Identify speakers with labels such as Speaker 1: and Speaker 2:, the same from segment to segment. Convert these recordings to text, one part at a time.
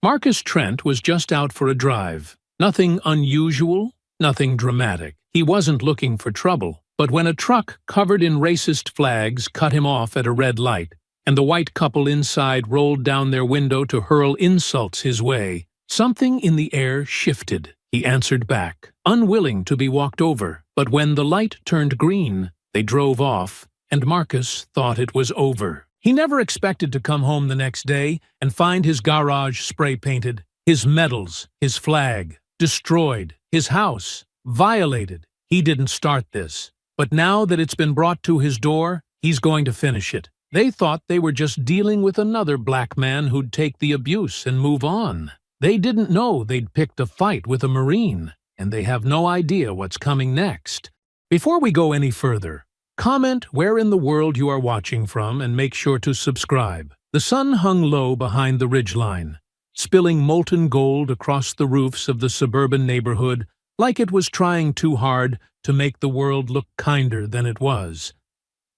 Speaker 1: Marcus Trent was just out for a drive. Nothing unusual, nothing dramatic. He wasn't looking for trouble. But when a truck covered in racist flags cut him off at a red light, and the white couple inside rolled down their window to hurl insults his way, something in the air shifted. He answered back, unwilling to be walked over. But when the light turned green, they drove off, and Marcus thought it was over. He never expected to come home the next day and find his garage spray-painted, his medals, his flag, destroyed, his house violated. He didn't start this. But now that it's been brought to his door, he's going to finish it. They thought they were just dealing with another black man who'd take the abuse and move on. They didn't know they'd picked a fight with a Marine, and they have no idea what's coming next. Before we go any further, comment where in the world you are watching from and make sure to subscribe. The sun hung low behind the ridgeline, spilling molten gold across the roofs of the suburban neighborhood like it was trying too hard to make the world look kinder than it was.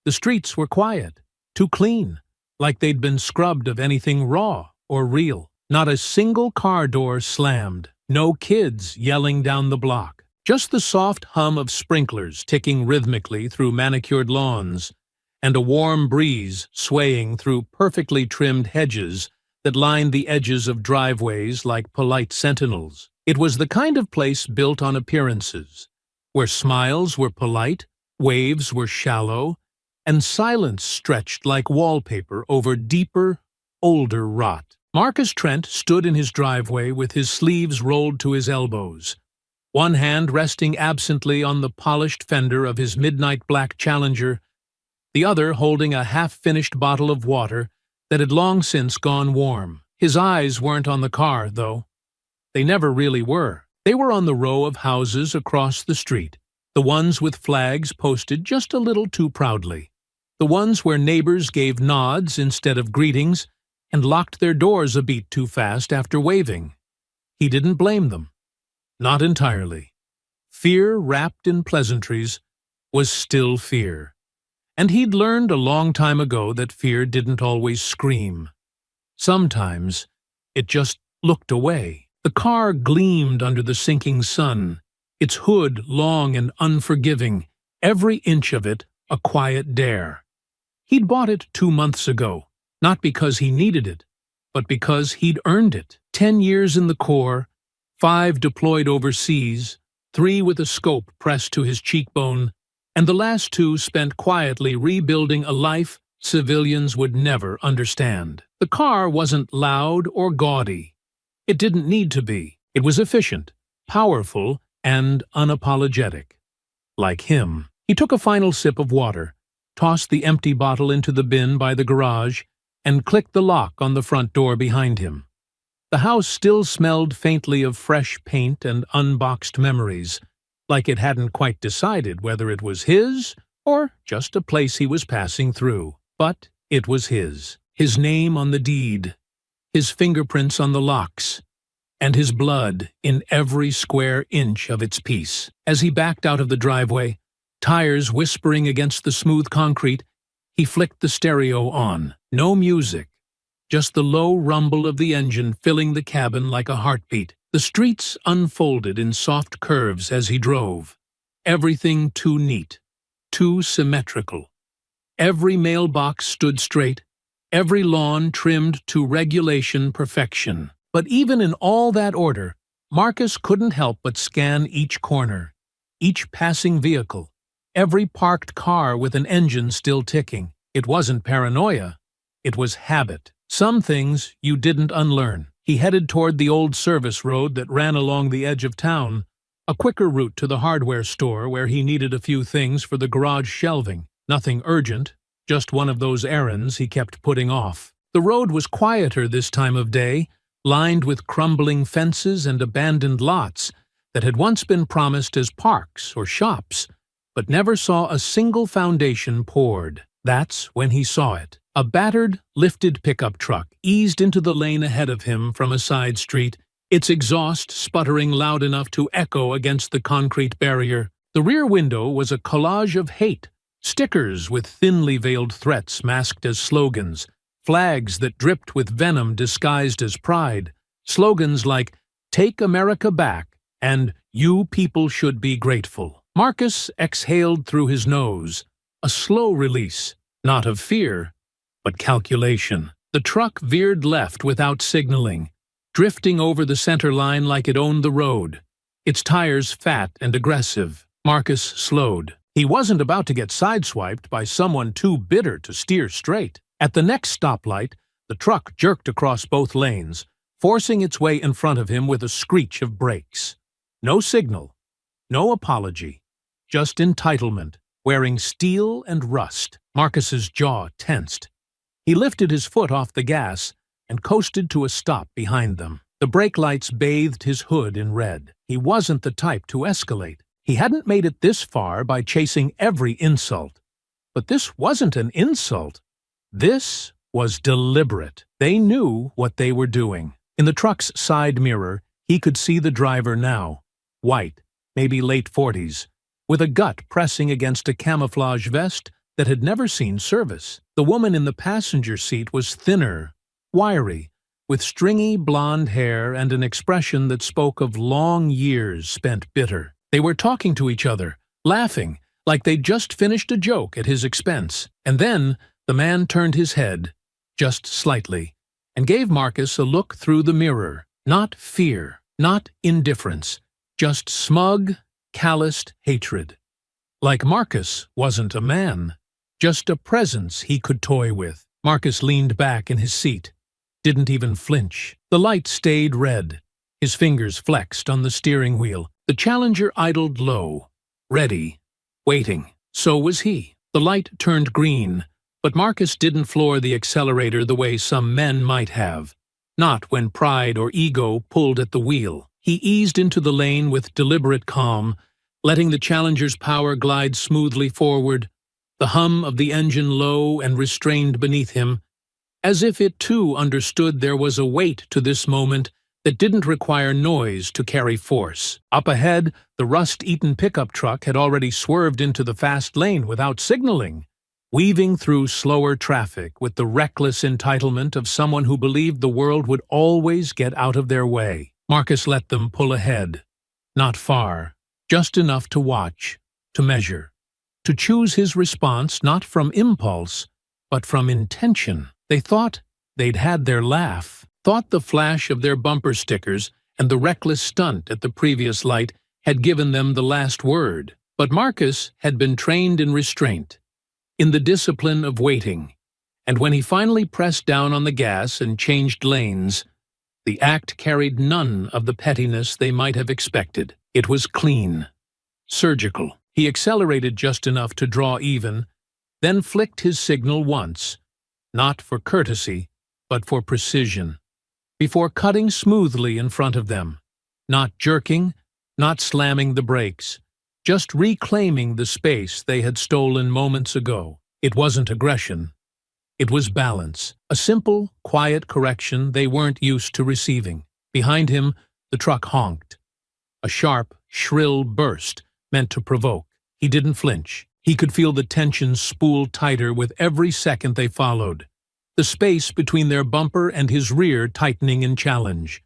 Speaker 1: The streets were quiet, too clean, like they'd been scrubbed of anything raw or real. Not a single car door slammed, no kids yelling down the block. Just the soft hum of sprinklers ticking rhythmically through manicured lawns, and a warm breeze swaying through perfectly trimmed hedges that lined the edges of driveways like polite sentinels. It was the kind of place built on appearances, where smiles were polite, waves were shallow, and silence stretched like wallpaper over deeper, older rot. Marcus Trent stood in his driveway with his sleeves rolled to his elbows, one hand resting absently on the polished fender of his midnight black Challenger, the other holding a half-finished bottle of water that had long since gone warm. His eyes weren't on the car, though. They never really were. They were on the row of houses across the street, the ones with flags posted just a little too proudly, the ones where neighbors gave nods instead of greetings and locked their doors a beat too fast after waving. He didn't blame them. Not entirely. Fear wrapped in pleasantries was still fear. And he'd learned a long time ago that fear didn't always scream. Sometimes it just looked away. The car gleamed under the sinking sun, its hood long and unforgiving, every inch of it a quiet dare. He'd bought it 2 months ago, not because he needed it, but because he'd earned it. 10 years in the Corps, 5 deployed overseas, 3 with a scope pressed to his cheekbone, and the last 2 spent quietly rebuilding a life civilians would never understand. The car wasn't loud or gaudy. It didn't need to be. It was efficient, powerful, and unapologetic. Like him. He took a final sip of water, tossed the empty bottle into the bin by the garage, and clicked the lock on the front door behind him. The house still smelled faintly of fresh paint and unboxed memories, like it hadn't quite decided whether it was his or just a place he was passing through. But it was his name on the deed, his fingerprints on the locks, and his blood in every square inch of its piece. As he backed out of the driveway, tires whispering against the smooth concrete, he flicked the stereo on. No music, just the low rumble of the engine filling the cabin like a heartbeat. The streets unfolded in soft curves as he drove. Everything too neat, too symmetrical. Every mailbox stood straight, every lawn trimmed to regulation perfection. But even in all that order, Marcus couldn't help but scan each corner, each passing vehicle, every parked car with an engine still ticking. It wasn't paranoia, it was habit. Some things you didn't unlearn. He headed toward the old service road that ran along the edge of town, a quicker route to the hardware store where he needed a few things for the garage shelving. Nothing urgent, just one of those errands he kept putting off. The road was quieter this time of day, lined with crumbling fences and abandoned lots that had once been promised as parks or shops, but never saw a single foundation poured. That's when he saw it. A battered, lifted pickup truck eased into the lane ahead of him from a side street, its exhaust sputtering loud enough to echo against the concrete barrier. The rear window was a collage of hate, stickers with thinly veiled threats masked as slogans, flags that dripped with venom disguised as pride, Slogans like, "Take America Back" and "You people should be grateful." Marcus exhaled through his nose, a slow release, not of fear, but calculation. The truck veered left without signaling, drifting over the center line like it owned the road, its tires fat and aggressive. Marcus slowed. He wasn't about to get sideswiped by someone too bitter to steer straight. At the next stoplight, the truck jerked across both lanes, forcing its way in front of him with a screech of brakes. No signal, no apology, just entitlement, wearing steel and rust. Marcus's jaw tensed. He lifted his foot off the gas and coasted to a stop behind them. The brake lights bathed his hood in red. He wasn't the type to escalate. He hadn't made it this far by chasing every insult. But this wasn't an insult. This was deliberate. They knew what they were doing. In the truck's side mirror, he could see the driver now. White, maybe late 40s, with a gut pressing against a camouflage vest that had never seen service. The woman in the passenger seat was thinner, wiry, with stringy blonde hair and an expression that spoke of long years spent bitter. They were talking to each other, laughing, like they'd just finished a joke at his expense. And then the man turned his head, just slightly, and gave Marcus a look through the mirror. Not fear, not indifference, just smug, calloused hatred. Like Marcus wasn't a man, just a presence he could toy with. Marcus leaned back in his seat, didn't even flinch. The light stayed red. His fingers flexed on the steering wheel. The Challenger idled low, ready, waiting. So was he. The light turned green, but Marcus didn't floor the accelerator the way some men might have. Not when pride or ego pulled at the wheel. He eased into the lane with deliberate calm, letting the Challenger's power glide smoothly forward, the hum of the engine low and restrained beneath him, as if it too understood there was a weight to this moment that didn't require noise to carry force. Up ahead, the rust-eaten pickup truck had already swerved into the fast lane without signaling, weaving through slower traffic with the reckless entitlement of someone who believed the world would always get out of their way. Marcus let them pull ahead. Not far, just enough to watch, to measure, to choose his response not from impulse, but from intention. They thought they'd had their laugh, thought the flash of their bumper stickers and the reckless stunt at the previous light had given them the last word. But Marcus had been trained in restraint, in the discipline of waiting, and when he finally pressed down on the gas and changed lanes, the act carried none of the pettiness they might have expected. It was clean, surgical. He accelerated just enough to draw even, then flicked his signal once, not for courtesy, but for precision, before cutting smoothly in front of them, not jerking, not slamming the brakes, just reclaiming the space they had stolen moments ago. It wasn't aggression. It was balance, a simple, quiet correction they weren't used to receiving. Behind him, the truck honked. A sharp, shrill burst meant to provoke. He didn't flinch. He could feel the tension spool tighter with every second they followed, the space between their bumper and his rear tightening in challenge,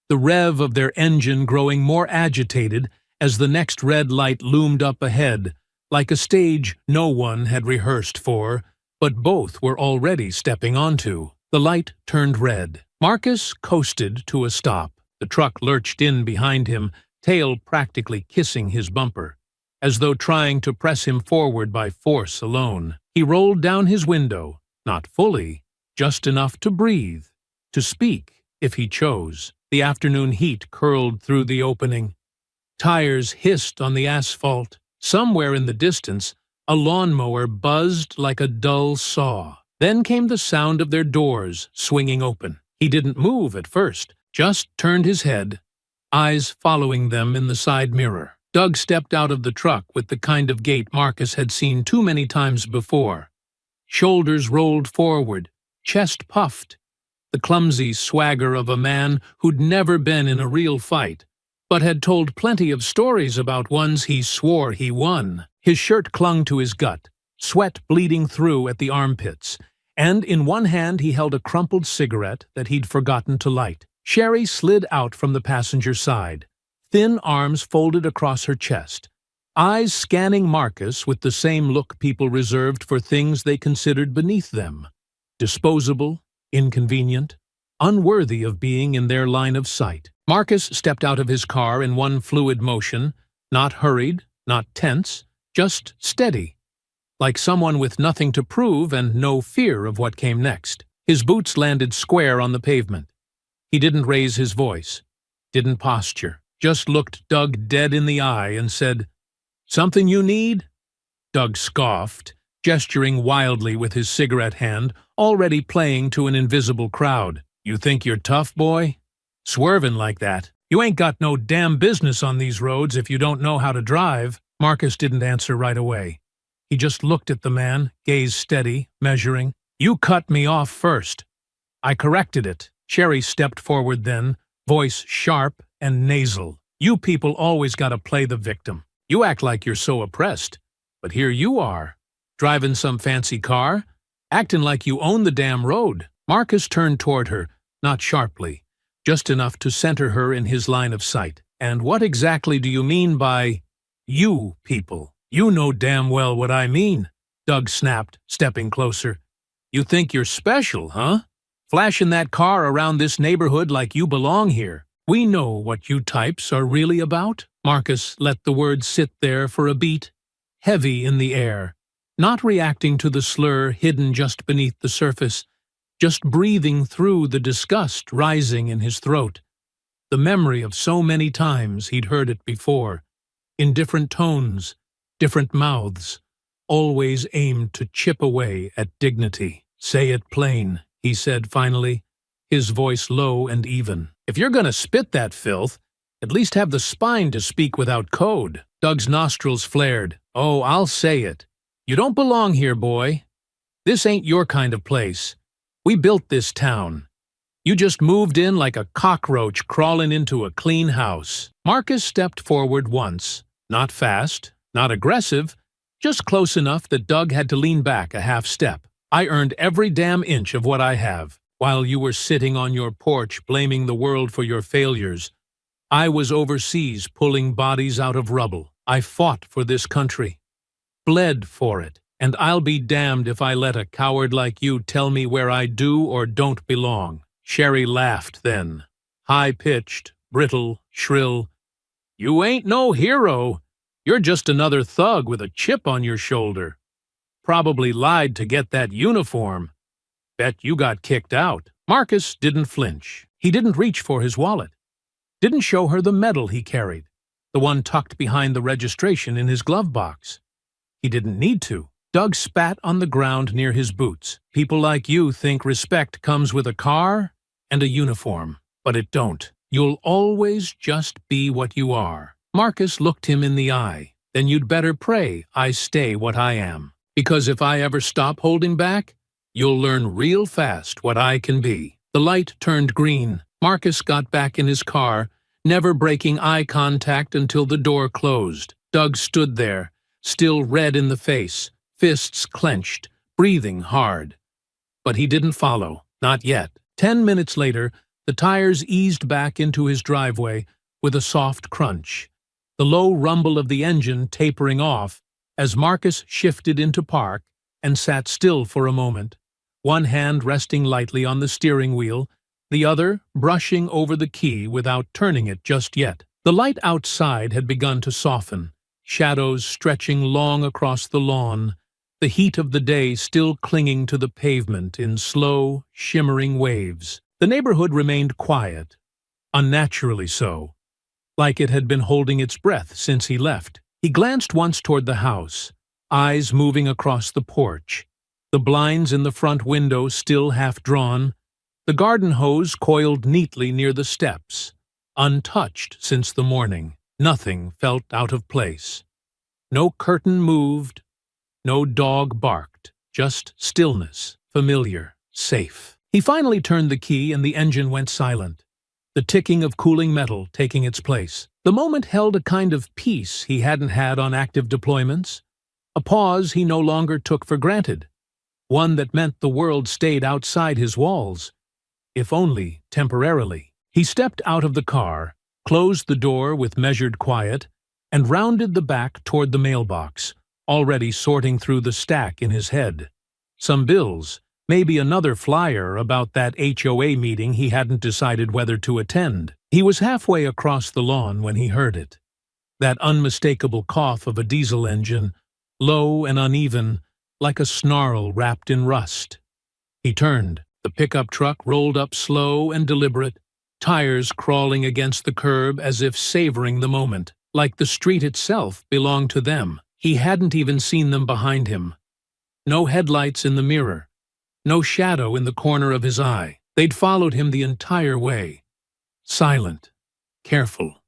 Speaker 1: the rev of their engine growing more agitated as the next red light loomed up ahead, like a stage no one had rehearsed for, but both were already stepping onto. The light turned red. Marcus coasted to a stop. The truck lurched in behind him, tail practically kissing his bumper, as though trying to press him forward by force alone. He rolled down his window, not fully, just enough to breathe, to speak if he chose. The afternoon heat curled through the opening. Tires hissed on the asphalt. Somewhere in the distance, a lawnmower buzzed like a dull saw. Then came the sound of their doors swinging open. He didn't move at first, just turned his head, eyes following them in the side mirror. Doug stepped out of the truck with the kind of gait Marcus had seen too many times before. Shoulders rolled forward, chest puffed, the clumsy swagger of a man who'd never been in a real fight, but had told plenty of stories about ones he swore he won. His shirt clung to his gut, sweat bleeding through at the armpits, and in one hand he held a crumpled cigarette that he'd forgotten to light. Sherry slid out from the passenger side, thin arms folded across her chest, eyes scanning Marcus with the same look people reserved for things they considered beneath them. Disposable, inconvenient, unworthy of being in their line of sight. Marcus stepped out of his car in one fluid motion, not hurried, not tense, just steady, like someone with nothing to prove and no fear of what came next. His boots landed square on the pavement. He didn't raise his voice, didn't posture, just looked Doug dead in the eye and said, "Something you need?" Doug scoffed, gesturing wildly with his cigarette hand, already playing to an invisible crowd. "You think you're tough, boy? Swerving like that. You ain't got no damn business on these roads if you don't know how to drive." Marcus didn't answer right away. He just looked at the man, gaze steady, measuring. "You cut me off first. I corrected it." Sherry stepped forward then, voice sharp and nasal. "You people always gotta play the victim. You act like you're so oppressed. But here you are, driving some fancy car, acting like you own the damn road." Marcus turned toward her, not sharply, just enough to center her in his line of sight. "And what exactly do you mean by you people?" "You know damn well what I mean," Doug snapped, stepping closer. "You think you're special, huh? Flashing that car around this neighborhood like you belong here. We know what you types are really about." Marcus let the words sit there for a beat, heavy in the air, not reacting to the slur hidden just beneath the surface, just breathing through the disgust rising in his throat. The memory of so many times he'd heard it before, in different tones, different mouths, always aimed to chip away at dignity. "Say it plain," he said finally, his voice low and even. "If you're gonna spit that filth, at least have the spine to speak without code." Doug's nostrils flared. "Oh, I'll say it. You don't belong here, boy. This ain't your kind of place. We built this town. You just moved in like a cockroach crawling into a clean house." Marcus stepped forward once, not fast, not aggressive, just close enough that Doug had to lean back a half step. "I earned every damn inch of what I have. While you were sitting on your porch blaming the world for your failures, I was overseas pulling bodies out of rubble. I fought for this country, bled for it, and I'll be damned if I let a coward like you tell me where I do or don't belong." Sherry laughed then, high-pitched, brittle, shrill. "You ain't no hero. You're just another thug with a chip on your shoulder. Probably lied to get that uniform. Bet you got kicked out." Marcus didn't flinch. He didn't reach for his wallet. Didn't show her the medal he carried, the one tucked behind the registration in his glove box. He didn't need to. Doug spat on the ground near his boots. "People like you think respect comes with a car and a uniform, but it don't. You'll always just be what you are." Marcus looked him in the eye. "Then you'd better pray I stay what I am. Because if I ever stop holding back, you'll learn real fast what I can be." The light turned green. Marcus got back in his car, never breaking eye contact until the door closed. Doug stood there, still red in the face, fists clenched, breathing hard. But he didn't follow, not yet. 10 minutes later, the tires eased back into his driveway with a soft crunch, the low rumble of the engine tapering off as Marcus shifted into park and sat still for a moment, one hand resting lightly on the steering wheel, the other brushing over the key without turning it just yet. The light outside had begun to soften, shadows stretching long across the lawn, the heat of the day still clinging to the pavement in slow, shimmering waves. The neighborhood remained quiet, unnaturally so, like it had been holding its breath since he left. He glanced once toward the house, eyes moving across the porch, the blinds in the front window still half drawn, the garden hose coiled neatly near the steps, untouched since the morning. Nothing felt out of place. No curtain moved, no dog barked, just stillness, familiar, safe. He finally turned the key and the engine went silent, the ticking of cooling metal taking its place. The moment held a kind of peace he hadn't had on active deployments, a pause he no longer took for granted, one that meant the world stayed outside his walls, if only temporarily. He stepped out of the car, closed the door with measured quiet, and rounded the back toward the mailbox, already sorting through the stack in his head. Some bills, maybe another flyer about that HOA meeting he hadn't decided whether to attend. He was halfway across the lawn when he heard it. That unmistakable cough of a diesel engine, low and uneven, like a snarl wrapped in rust. He turned. The pickup truck rolled up slow and deliberate, tires crawling against the curb as if savoring the moment, like the street itself belonged to them. He hadn't even seen them behind him. No headlights in the mirror, no shadow in the corner of his eye. They'd followed him the entire way. Silent, careful,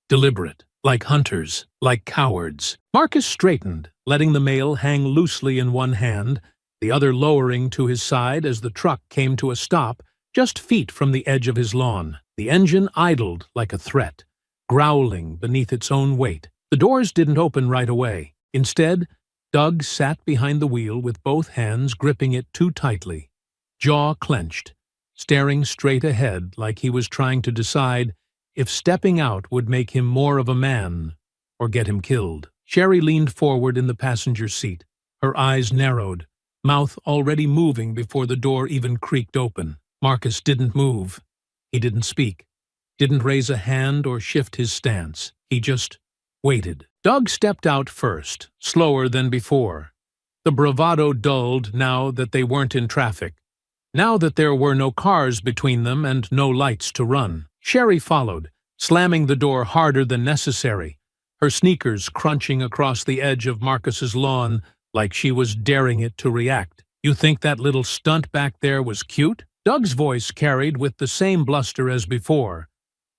Speaker 1: deliberate, like hunters, like cowards. Marcus straightened, letting the mail hang loosely in one hand, the other lowering to his side as the truck came to a stop just feet from the edge of his lawn. The engine idled like a threat, growling beneath its own weight. The doors didn't open right away. Instead, Doug sat behind the wheel with both hands gripping it too tightly, jaw clenched, staring straight ahead like he was trying to decide if stepping out would make him more of a man or get him killed. Sherry leaned forward in the passenger seat, her eyes narrowed, mouth already moving before the door even creaked open. Marcus didn't move. He didn't speak, didn't raise a hand or shift his stance. He just waited. Doug stepped out first, slower than before. The bravado dulled now that they weren't in traffic, now that there were no cars between them and no lights to run. Sherry followed, slamming the door harder than necessary, her sneakers crunching across the edge of Marcus's lawn like she was daring it to react. "You think that little stunt back there was cute?" Doug's voice carried with the same bluster as before,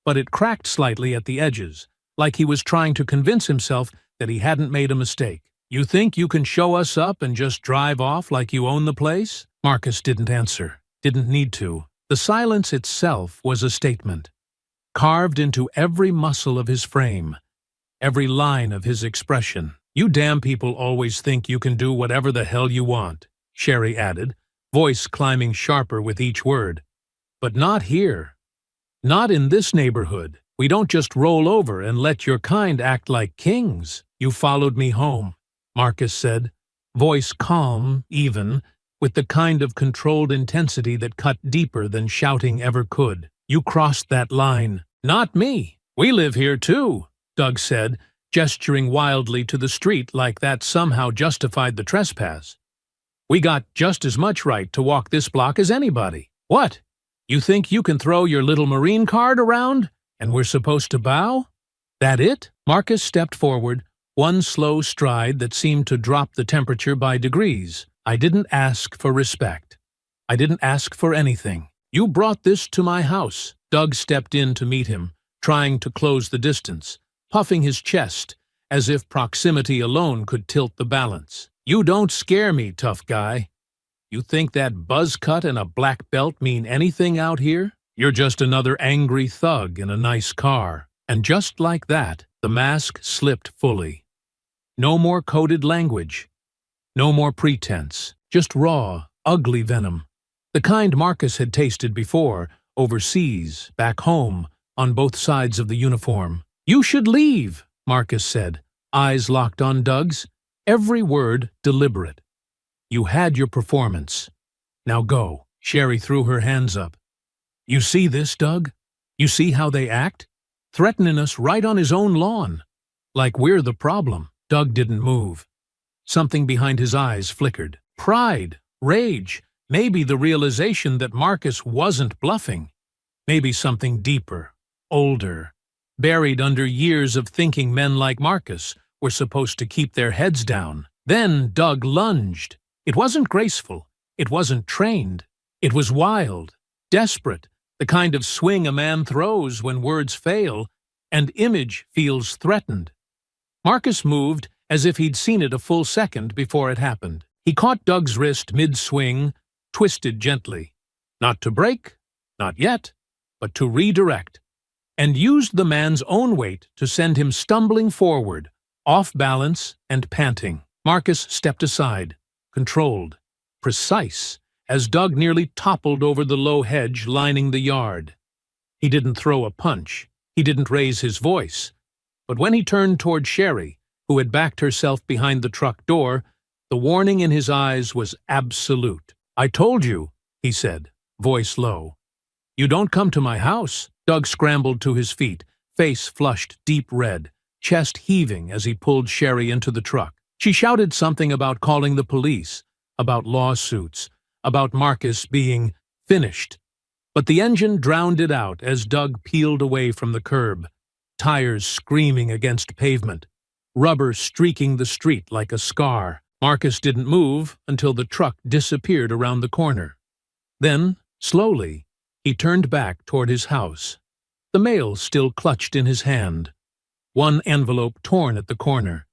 Speaker 1: but it cracked slightly at the edges, like he was trying to convince himself that he hadn't made a mistake. "You think you can show us up and just drive off like you own the place?" Marcus didn't answer, didn't need to. The silence itself was a statement, carved into every muscle of his frame, every line of his expression. "You damn people always think you can do whatever the hell you want," Sherry added, voice climbing sharper with each word. "But not here. Not in this neighborhood. We don't just roll over and let your kind act like kings." "You followed me home," Marcus said, voice calm, even, with the kind of controlled intensity that cut deeper than shouting ever could. "You crossed that line." "Not me. We live here too," Doug said, gesturing wildly to the street like that somehow justified the trespass. "We got just as much right to walk this block as anybody." "What? You think you can throw your little Marine card around, and we're supposed to bow? That it?" Marcus stepped forward, one slow stride that seemed to drop the temperature by degrees. "I didn't ask for respect. I didn't ask for anything. You brought this to my house." Doug stepped in to meet him, trying to close the distance, puffing his chest, as if proximity alone could tilt the balance. "You don't scare me, tough guy. You think that buzz cut and a black belt mean anything out here? You're just another angry thug in a nice car." And just like that, the mask slipped fully. No more coded language. No more pretense. Just raw, ugly venom. The kind Marcus had tasted before, overseas, back home, on both sides of the uniform. "You should leave," Marcus said, eyes locked on Doug's, every word deliberate. "You had your performance. Now go." Sherry threw her hands up. "You see this, Doug? You see how they act? Threatening us right on his own lawn. Like we're the problem." Doug didn't move. Something behind his eyes flickered. Pride, rage, maybe the realization that Marcus wasn't bluffing. Maybe something deeper, older, buried under years of thinking men like Marcus were supposed to keep their heads down. Then Doug lunged. It wasn't graceful. It wasn't trained. It was wild, desperate, the kind of swing a man throws when words fail and image feels threatened. Marcus moved as if he'd seen it a full second before it happened. He caught Doug's wrist mid-swing, twisted gently. Not to break, not yet, but to redirect, and used the man's own weight to send him stumbling forward, off balance and panting. Marcus stepped aside, controlled, precise, as Doug nearly toppled over the low hedge lining the yard. He didn't throw a punch. He didn't raise his voice. But when he turned toward Sherry, who had backed herself behind the truck door, the warning in his eyes was absolute. "I told you," he said, voice low. "You don't come to my house." Doug scrambled to his feet, face flushed deep red, chest heaving as he pulled Sherry into the truck. She shouted something about calling the police, about lawsuits, about Marcus being finished. But the engine drowned it out as Doug peeled away from the curb, tires screaming against pavement, rubber streaking the street like a scar. Marcus didn't move until the truck disappeared around the corner. Then, slowly, he turned back toward his house, the mail still clutched in his hand, one envelope torn at the corner,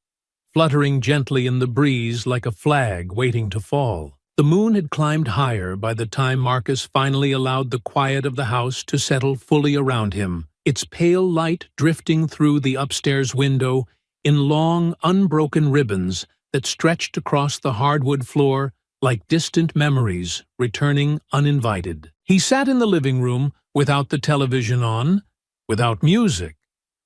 Speaker 1: fluttering gently in the breeze like a flag waiting to fall. The moon had climbed higher by the time Marcus finally allowed the quiet of the house to settle fully around him, its pale light drifting through the upstairs window in long, unbroken ribbons that stretched across the hardwood floor like distant memories returning uninvited. He sat in the living room without the television on, without music,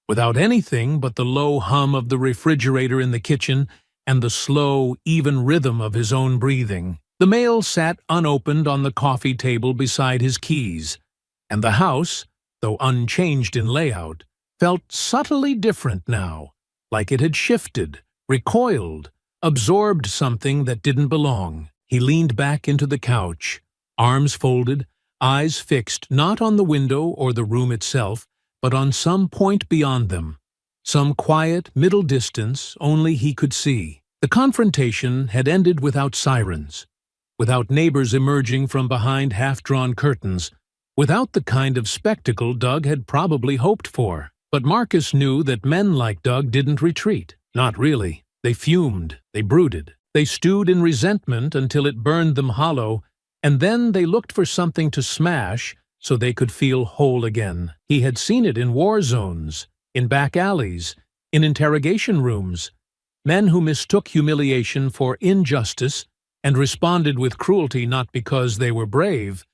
Speaker 1: without anything but the low hum of the refrigerator in the kitchen and the slow, even rhythm of his own breathing. The mail sat unopened on the coffee table beside his keys, and the house, though unchanged in layout, felt subtly different now, like it had shifted, recoiled, absorbed something that didn't belong. He leaned back into the couch, arms folded, eyes fixed not on the window or the room itself, but on some point beyond them, some quiet middle distance only he could see. The confrontation had ended without sirens, without neighbors emerging from behind half-drawn curtains, without the kind of spectacle Doug had probably hoped for. But Marcus knew that men like Doug didn't retreat. Not really. They fumed, they brooded, they stewed in resentment until it burned them hollow, and then they looked for something to smash so they could feel whole again. He had seen it in war zones, in back alleys, in interrogation rooms, men who mistook humiliation for injustice and responded with cruelty not because they were brave,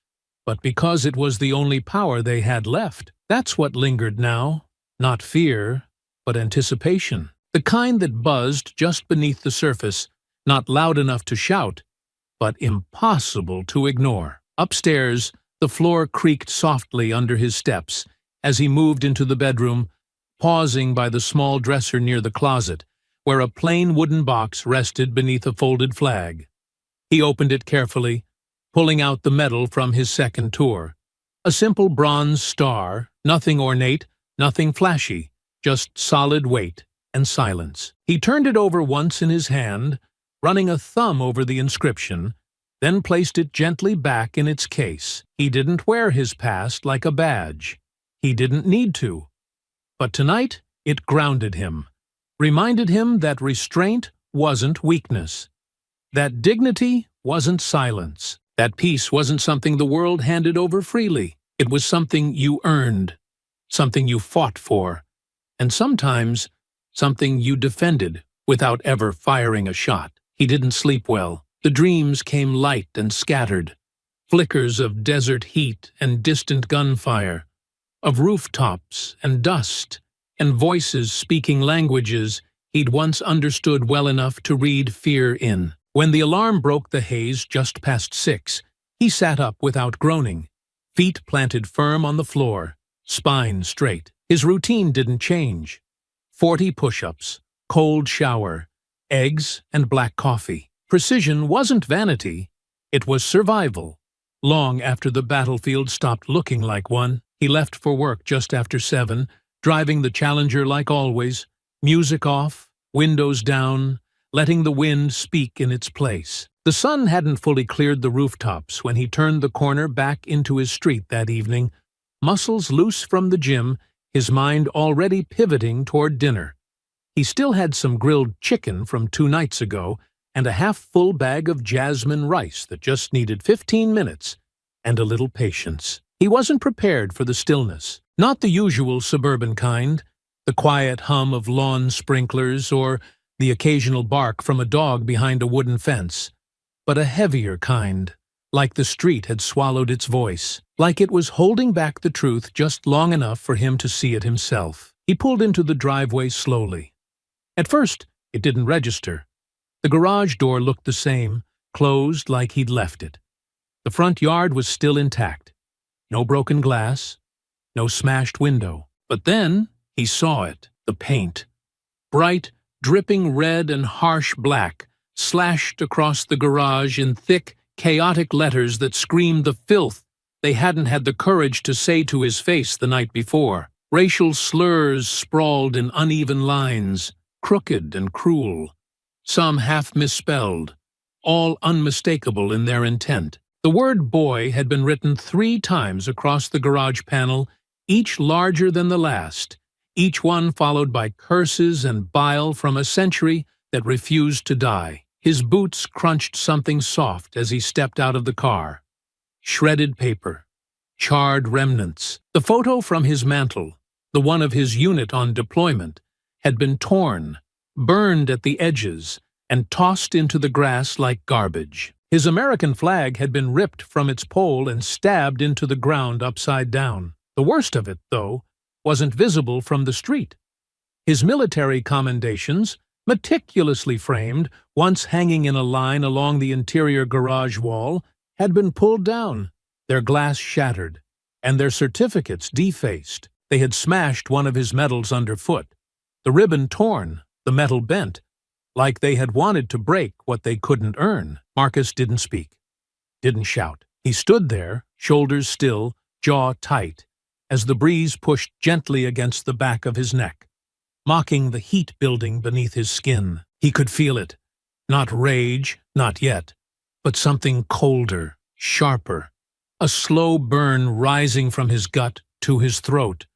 Speaker 1: but because it was the only power they had left. That's what lingered now, not fear, but anticipation. The kind that buzzed just beneath the surface, not loud enough to shout, but impossible to ignore. Upstairs, the floor creaked softly under his steps as he moved into the bedroom, pausing by the small dresser near the closet, where a plain wooden box rested beneath a folded flag. He opened it carefully, pulling out the medal from his second tour. A simple bronze star, nothing ornate, nothing flashy, just solid weight and silence. He turned it over once in his hand, running a thumb over the inscription, then placed it gently back in its case. He didn't wear his past like a badge. He didn't need to. But tonight, it grounded him, reminded him that restraint wasn't weakness, that dignity wasn't silence, that peace wasn't something the world handed over freely. It was something you earned, something you fought for, and sometimes something you defended without ever firing a shot. He didn't sleep well. The dreams came light and scattered, flickers of desert heat and distant gunfire, of rooftops and dust, and voices speaking languages he'd once understood well enough to read fear in. When the alarm broke the haze just past 6, he sat up without groaning, feet planted firm on the floor, spine straight. His routine didn't change. 40 push-ups, cold shower, eggs and black coffee. Precision wasn't vanity, it was survival. Long after the battlefield stopped looking like one, he left for work just after 7, driving the Challenger like always, music off, windows down, letting the wind speak in its place. The sun hadn't fully cleared the rooftops when he turned the corner back into his street that evening, muscles loose from the gym, his mind already pivoting toward dinner. He still had some grilled chicken from 2 nights ago and a half-full bag of jasmine rice that just needed 15 minutes and a little patience. He wasn't prepared for the stillness, not the usual suburban kind, the quiet hum of lawn sprinklers or the occasional bark from a dog behind a wooden fence, but a heavier kind, like the street had swallowed its voice, like it was holding back the truth just long enough for him to see it himself. He pulled into the driveway slowly. At first, it didn't register. The garage door looked the same, closed like he'd left it. The front yard was still intact. No broken glass, no smashed window. But then he saw it, the paint. Bright, dripping red and harsh black, slashed across the garage in thick, chaotic letters that screamed the filth they hadn't had the courage to say to his face the night before. Racial slurs sprawled in uneven lines, crooked and cruel, some half misspelled, all unmistakable in their intent. The word boy had been written 3 times across the garage panel, each larger than the last, each one followed by curses and bile from a century that refused to die. His boots crunched something soft as he stepped out of the car. Shredded paper, charred remnants. The photo from his mantle, the one of his unit on deployment, had been torn, burned at the edges, and tossed into the grass like garbage. His American flag had been ripped from its pole and stabbed into the ground upside down. The worst of it, though, wasn't visible from the street. His military commendations, meticulously framed, once hanging in a line along the interior garage wall, had been pulled down, their glass shattered, and their certificates defaced. They had smashed one of his medals underfoot, the ribbon torn, the metal bent, like they had wanted to break what they couldn't earn. Marcus didn't speak, didn't shout. He stood there, shoulders still, jaw tight, as the breeze pushed gently against the back of his neck, mocking the heat building beneath his skin. He could feel it. Not rage, not yet, but something colder, sharper, a slow burn rising from his gut to his throat,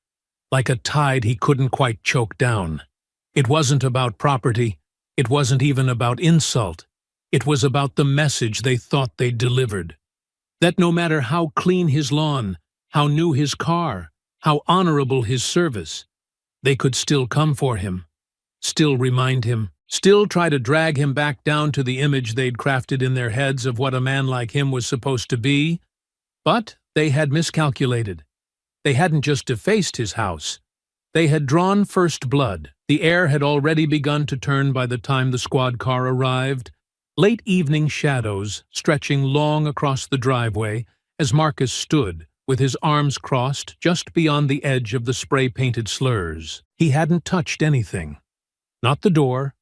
Speaker 1: like a tide he couldn't quite choke down. It wasn't about property. It wasn't even about insult. It was about the message they thought they'd delivered. That no matter how clean his lawn, how new his car, how honorable his service, they could still come for him, still remind him, still try to drag him back down to the image they'd crafted in their heads of what a man like him was supposed to be. But they had miscalculated. They hadn't just defaced his house. They had drawn first blood. The air had already begun to turn by the time the squad car arrived. Late evening shadows stretching long across the driveway as Marcus stood, with his arms crossed just beyond the edge of the spray-painted slurs. He hadn't touched anything. Not the door,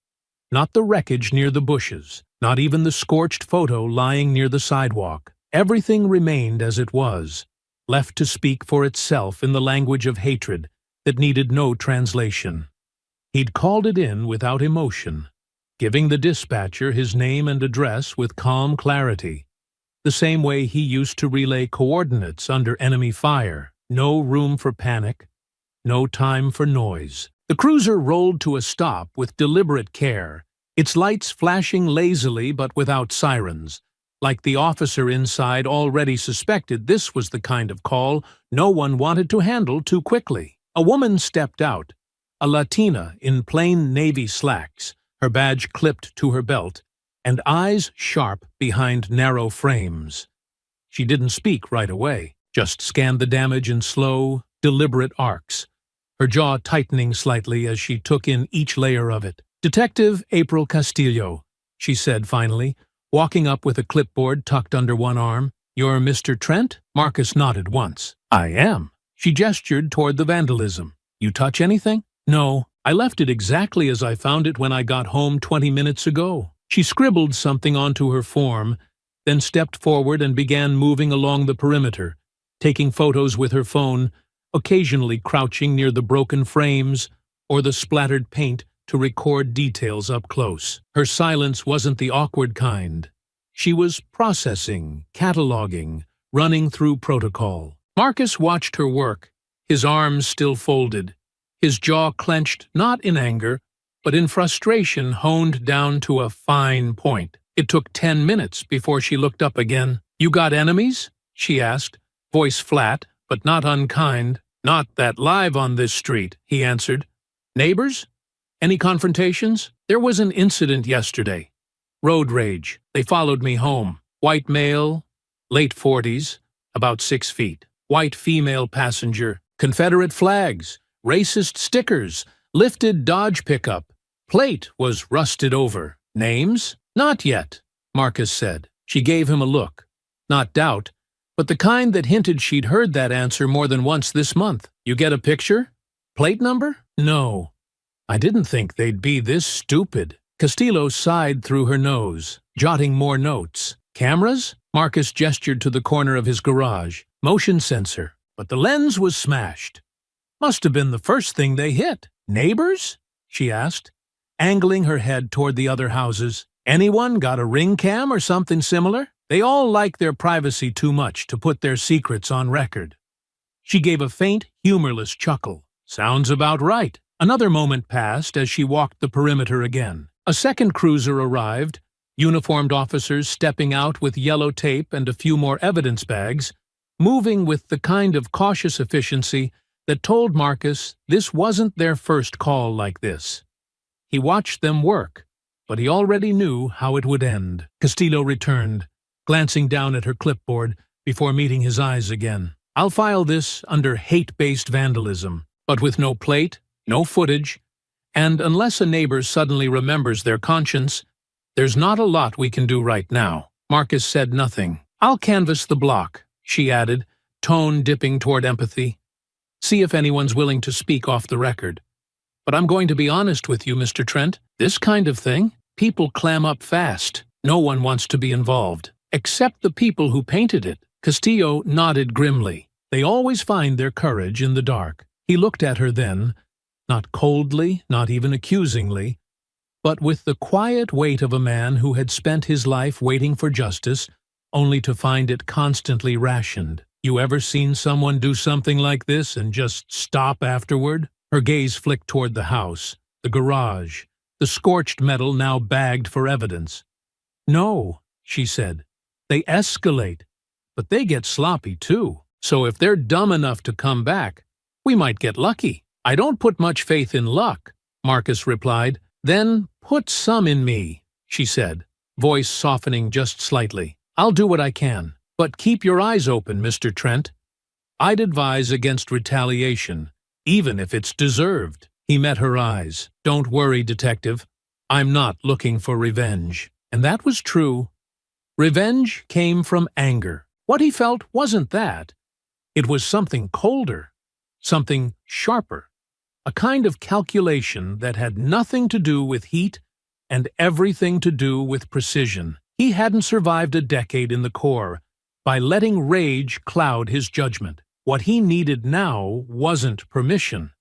Speaker 1: not the wreckage near the bushes, not even the scorched photo lying near the sidewalk. Everything remained as it was, left to speak for itself in the language of hatred that needed no translation. He'd called it in without emotion, giving the dispatcher his name and address with calm clarity, the same way he used to relay coordinates under enemy fire. No room for panic, no time for noise. The cruiser rolled to a stop with deliberate care, its lights flashing lazily but without sirens, like the officer inside already suspected this was the kind of call no one wanted to handle too quickly. A woman stepped out, a Latina in plain navy slacks, her badge clipped to her belt, and eyes sharp behind narrow frames. She didn't speak right away, just scanned the damage in slow, deliberate arcs, her jaw tightening slightly as she took in each layer of it. "Detective April Castillo," she said finally, walking up with a clipboard tucked under one arm. "You're Mr. Trent?" Marcus nodded once. "I am." She gestured toward the vandalism. "You touch anything?" "No, I left it exactly as I found it when I got home 20 minutes ago." She scribbled something onto her form, then stepped forward and began moving along the perimeter, taking photos with her phone, occasionally crouching near the broken frames or the splattered paint to record details up close. Her silence wasn't the awkward kind. She was processing, cataloging, running through protocol. Marcus watched her work, his arms still folded, his jaw clenched not in anger, but in frustration honed down to a fine point. It took 10 minutes before she looked up again. "You got enemies?" she asked, voice flat, but not unkind. "Not that live on this street," he answered. "Neighbors? Any confrontations?" "There was an incident yesterday. Road rage. They followed me home. White male, late 40s, about 6 feet. White female passenger, Confederate flags, racist stickers, lifted Dodge pickup. Plate was rusted over. Names? Not yet, Marcus said. She gave him a look. Not doubt, but the kind that hinted she'd heard that answer more than once this month. You get a picture? Plate number? No. I didn't think they'd be this stupid. Castillo sighed through her nose, jotting more notes. Cameras? Marcus gestured to the corner of his garage. Motion sensor. But the lens was smashed. Must have been the first thing they hit. Neighbors? She asked, angling her head toward the other houses. Anyone got a ring cam or something similar? They all like their privacy too much to put their secrets on record. She gave a faint, humorless chuckle. Sounds about right. Another moment passed as she walked the perimeter again. A second cruiser arrived, uniformed officers stepping out with yellow tape and a few more evidence bags, moving with the kind of cautious efficiency that told Marcus this wasn't their first call like this. He watched them work, but he already knew how it would end. Castillo returned, glancing down at her clipboard before meeting his eyes again. I'll file this under hate-based vandalism, but with no plate, no footage, and unless a neighbor suddenly remembers their conscience, there's not a lot we can do right now. Marcus said nothing. I'll canvass the block, she added, tone dipping toward empathy. See if anyone's willing to speak off the record. But I'm going to be honest with you, Mr. Trent. This kind of thing, people clam up fast. No one wants to be involved, except the people who painted it. Castillo nodded grimly. They always find their courage in the dark. He looked at her then, not coldly, not even accusingly, but with the quiet weight of a man who had spent his life waiting for justice, only to find it constantly rationed. You ever seen someone do something like this and just stop afterward? Her gaze flicked toward the house, the garage, the scorched metal now bagged for evidence. No, she said. They escalate, but they get sloppy too. So if they're dumb enough to come back, we might get lucky. I don't put much faith in luck, Marcus replied. Then put some in me, she said, voice softening just slightly. I'll do what I can, but keep your eyes open, Mr. Trent. I'd advise against retaliation, even if it's deserved. He met her eyes. Don't worry, detective. I'm not looking for revenge. And that was true. Revenge came from anger. What he felt wasn't that. It was something colder, something sharper. A kind of calculation that had nothing to do with heat and everything to do with precision. He hadn't survived a decade in the Corps by letting rage cloud his judgment. What he needed now wasn't permission.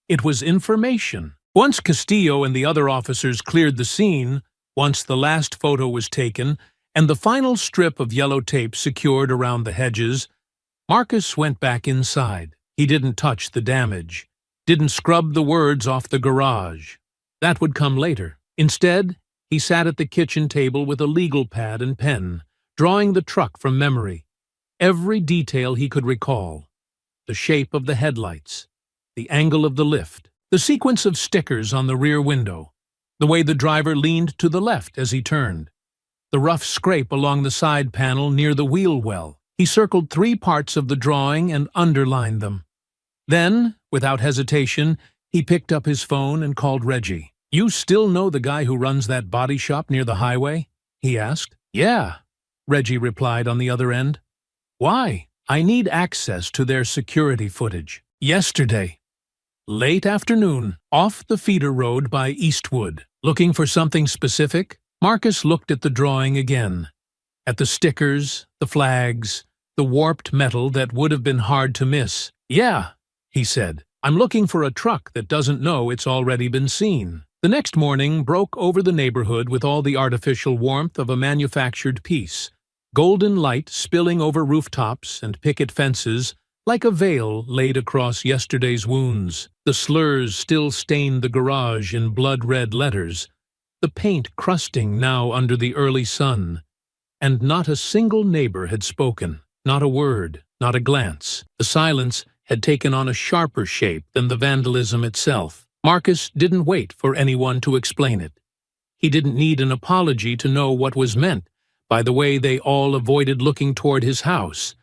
Speaker 1: It was information. Once Castillo and the other officers cleared the scene, once the last photo was taken, and the final strip of yellow tape secured around the hedges, Marcus went back inside. He didn't touch the damage. Didn't scrub the words off the garage. That would come later. Instead, he sat at the kitchen table with a legal pad and pen, drawing the truck from memory. Every detail he could recall. The shape of the headlights, the angle of the lift, the sequence of stickers on the rear window, the way the driver leaned to the left as he turned, the rough scrape along the side panel near the wheel well. He circled 3 parts of the drawing and underlined them. Then, without hesitation, he picked up his phone and called Reggie. You still know the guy who runs that body shop near the highway? He asked. Yeah, Reggie replied on the other end. Why? I need access to their security footage. Yesterday. Late afternoon, off the feeder road by Eastwood. Looking for something specific? Marcus looked at the drawing again. At the stickers, the flags, the warped metal that would have been hard to miss. Yeah, he said. I'm looking for a truck that doesn't know it's already been seen. The next morning broke over the neighborhood with all the artificial warmth of a manufactured piece. Golden light spilling over rooftops and picket fences like a veil laid across yesterday's wounds. The slurs still stained the garage in blood-red letters, the paint crusting now under the early sun. And not a single neighbor had spoken, not a word, not a glance. The silence had taken on a sharper shape than the vandalism itself. Marcus didn't wait for anyone to explain it. He didn't need an apology to know what was meant by the way they all avoided looking toward his house.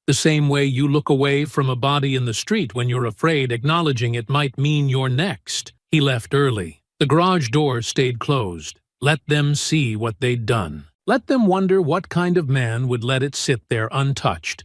Speaker 1: The same way you look away from a body in the street when you're afraid acknowledging it might mean you're next. He left early. The garage door stayed closed. Let them see what they'd done. Let them wonder what kind of man would let it sit there untouched.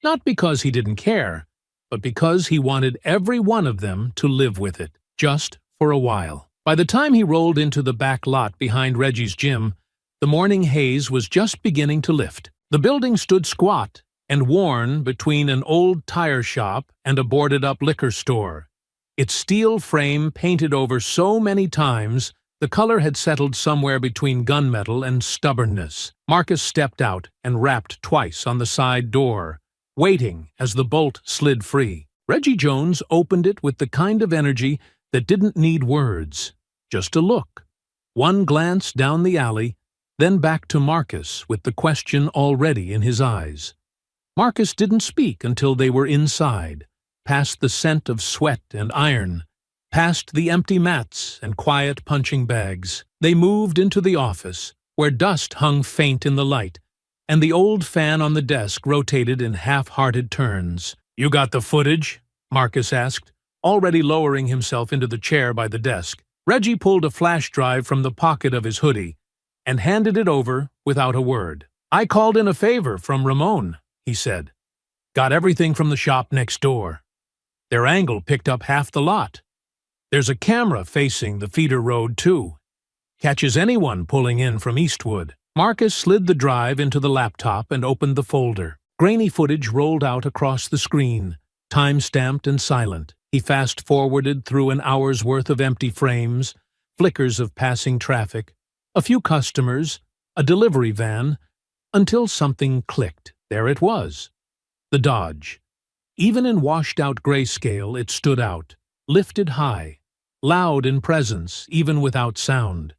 Speaker 1: Not because he didn't care, but because he wanted every one of them to live with it, just for a while. By the time he rolled into the back lot behind Reggie's gym, the morning haze was just beginning to lift. The building stood squat and worn between an old tire shop and a boarded-up liquor store. Its steel frame painted over so many times, the color had settled somewhere between gunmetal and stubbornness. Marcus stepped out and rapped twice on the side door, waiting as the bolt slid free. Reggie Jones opened it with the kind of energy that didn't need words, just a look. One glance down the alley, then back to Marcus with the question already in his eyes. Marcus didn't speak until they were inside, past the scent of sweat and iron, past the empty mats and quiet punching bags. They moved into the office, where dust hung faint in the light, and the old fan on the desk rotated in half-hearted turns. "You got the footage?" Marcus asked, already lowering himself into the chair by the desk. Reggie pulled a flash drive from the pocket of his hoodie and handed it over without a word. "I called in a favor from Ramon," he said. "Got everything from the shop next door. Their angle picked up half the lot. There's a camera facing the feeder road, too. Catches anyone pulling in from Eastwood." Marcus slid the drive into the laptop and opened the folder. Grainy footage rolled out across the screen, time-stamped and silent. He fast-forwarded through an hour's worth of empty frames, flickers of passing traffic, a few customers, a delivery van, until something clicked. There it was. The Dodge. Even in washed-out grayscale, it stood out, lifted high, loud in presence even without sound,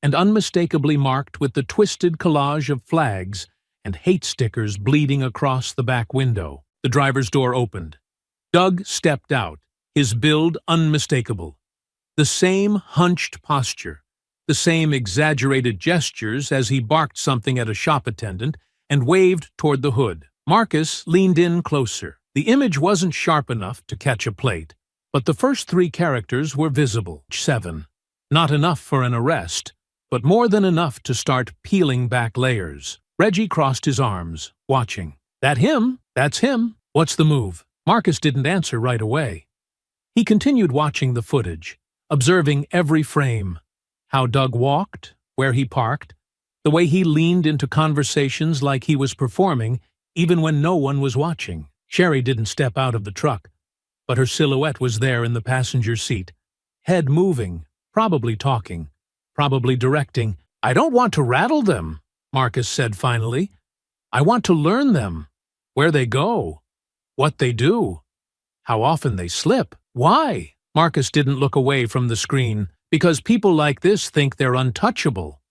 Speaker 1: and unmistakably marked with the twisted collage of flags and hate stickers bleeding across the back window. The driver's door opened. Doug stepped out, his build unmistakable. The same hunched posture, the same exaggerated gestures as he barked something at a shop attendant and waved toward the hood. Marcus leaned in closer. The image wasn't sharp enough to catch a plate, but the first three characters were visible. 7. Not enough for an arrest, but more than enough to start peeling back layers. Reggie crossed his arms, watching. "That him? That's him. What's the move?" Marcus didn't answer right away. He continued watching the footage, observing every frame. How Doug walked, where he parked, the way he leaned into conversations like he was performing, even when no one was watching. Sherry didn't step out of the truck, but her silhouette was there in the passenger seat, head moving, probably talking, probably directing. "I don't want to rattle them," Marcus said finally. "I want to learn them, where they go, what they do, how often they slip. Why?" Marcus didn't look away from the screen. "Because people like this think they're untouchable.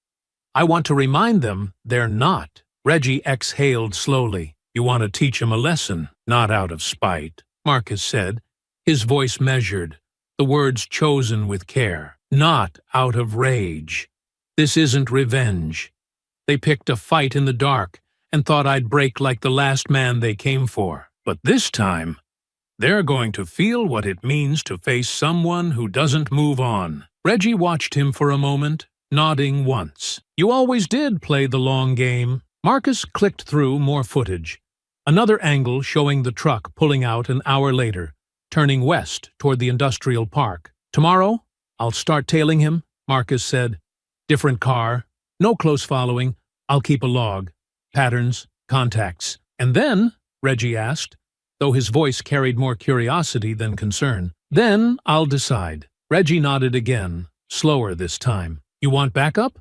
Speaker 1: I want to remind them they're not." Reggie exhaled slowly. "You want to teach him a lesson, not out of spite," Marcus said, his voice measured, the words chosen with care. "Not out of rage. This isn't revenge. They picked a fight in the dark and thought I'd break like the last man they came for. But this time, they're going to feel what it means to face someone who doesn't move on." Reggie watched him for a moment, nodding once. "You always did play the long game." Marcus clicked through more footage. Another angle showing the truck pulling out an hour later, turning west toward the industrial park. "Tomorrow, I'll start tailing him," Marcus said. "Different car, no close following, I'll keep a log. Patterns, contacts. And then," Reggie asked, though his voice carried more curiosity than concern, "then I'll decide." Reggie nodded again, slower this time. "You want backup?"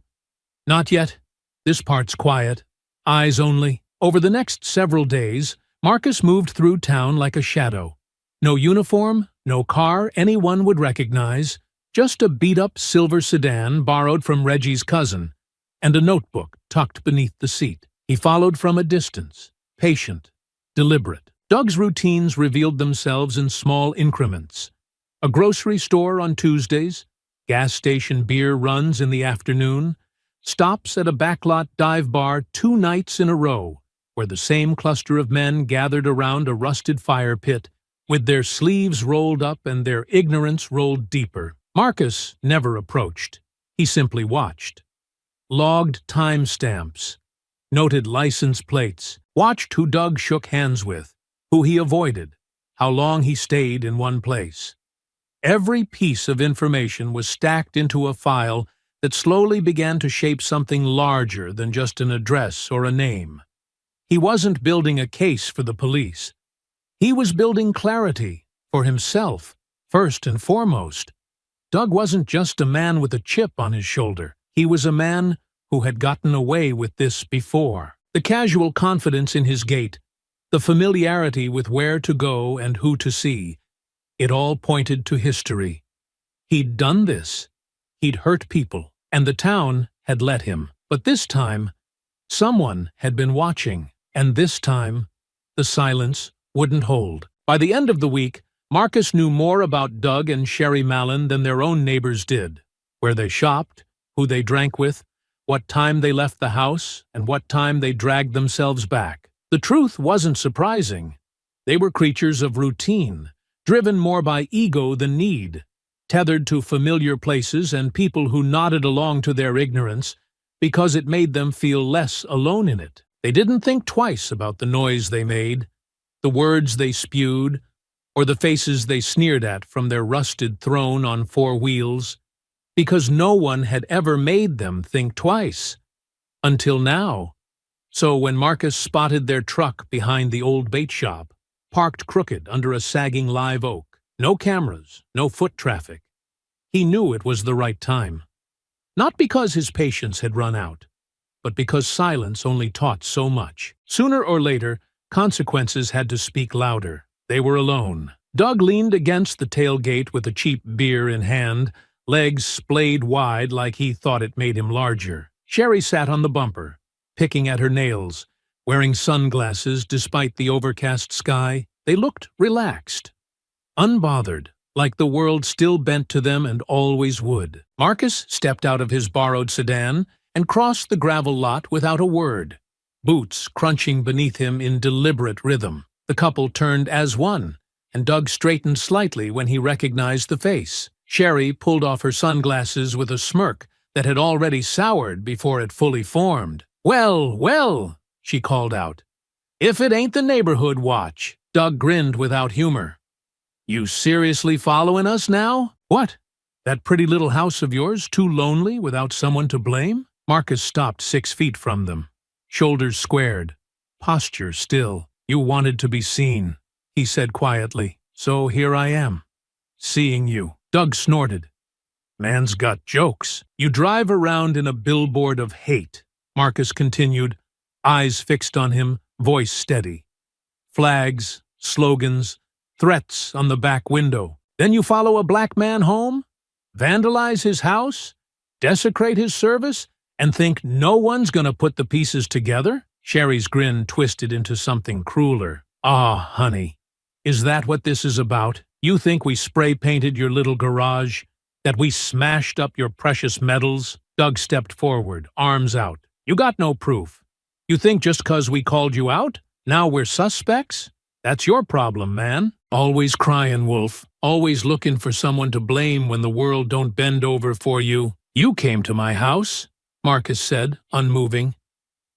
Speaker 1: "Not yet. This part's quiet. Eyes only." Over the next several days, Marcus moved through town like a shadow. No uniform, no car anyone would recognize, just a beat-up silver sedan borrowed from Reggie's cousin, and a notebook tucked beneath the seat. He followed from a distance, patient, deliberate. Doug's routines revealed themselves in small increments. A grocery store on Tuesdays, gas station beer runs in the afternoon, Stops at a backlot dive bar 2 nights in a row, where the same cluster of men gathered around a rusted fire pit, with their sleeves rolled up and their ignorance rolled deeper. Marcus never approached. He simply watched. Logged timestamps, noted license plates, watched who Doug shook hands with, who he avoided, how long he stayed in one place. Every piece of information was stacked into a file that slowly began to shape something larger than just an address or a name. He wasn't building a case for the police. He was building clarity for himself, first and foremost. Doug wasn't just a man with a chip on his shoulder. He was a man who had gotten away with this before. The casual confidence in his gait, the familiarity with where to go and who to see, it all pointed to history. He'd done this. He'd hurt people, and the town had let him. But this time, someone had been watching, and this time, the silence wouldn't hold. By the end of the week, Marcus knew more about Doug and Sherry Mallon than their own neighbors did. Where they shopped, who they drank with, what time they left the house, and what time they dragged themselves back. The truth wasn't surprising. They were creatures of routine, driven more by ego than need, tethered to familiar places and people who nodded along to their ignorance because it made them feel less alone in it. They didn't think twice about the noise they made, the words they spewed, or the faces they sneered at from their rusted throne on 4 wheels, because no one had ever made them think twice. Until now. So when Marcus spotted their truck behind the old bait shop, parked crooked under a sagging live oak, no cameras, no foot traffic, he knew it was the right time. Not because his patience had run out, but because silence only taught so much. Sooner or later, consequences had to speak louder. They were alone. Doug leaned against the tailgate with a cheap beer in hand, legs splayed wide like he thought it made him larger. Sherry sat on the bumper, picking at her nails, wearing sunglasses despite the overcast sky. They looked relaxed, unbothered, like the world still bent to them and always would. Marcus stepped out of his borrowed sedan and crossed the gravel lot without a word, boots crunching beneath him in deliberate rhythm. The couple turned as one, and Doug straightened slightly when he recognized the face. Sherry pulled off her sunglasses with a smirk that had already soured before it fully formed. "Well, well," she called out. "If it ain't the neighborhood watch." Doug grinned without humor. "You seriously following us now? What? That pretty little house of yours too lonely without someone to blame?" Marcus stopped 6 feet from them, shoulders squared, posture still. "You wanted to be seen," he said quietly. "So here I am, seeing you." Doug snorted. "Man's got jokes." "You drive around in a billboard of hate," Marcus continued, eyes fixed on him, voice steady. "Flags, slogans, threats on the back window. Then you follow a black man home, vandalize his house, desecrate his service, and think no one's gonna put the pieces together?" Sherry's grin twisted into something crueler. "Ah, honey, is that what this is about? You think we spray-painted your little garage? That we smashed up your precious metals?" Doug stepped forward, arms out. "You got no proof. You think just 'cause we called you out, now we're suspects? That's your problem, man. Always crying wolf, always looking for someone to blame when the world don't bend over for you." "You came to my house," Marcus said, unmoving.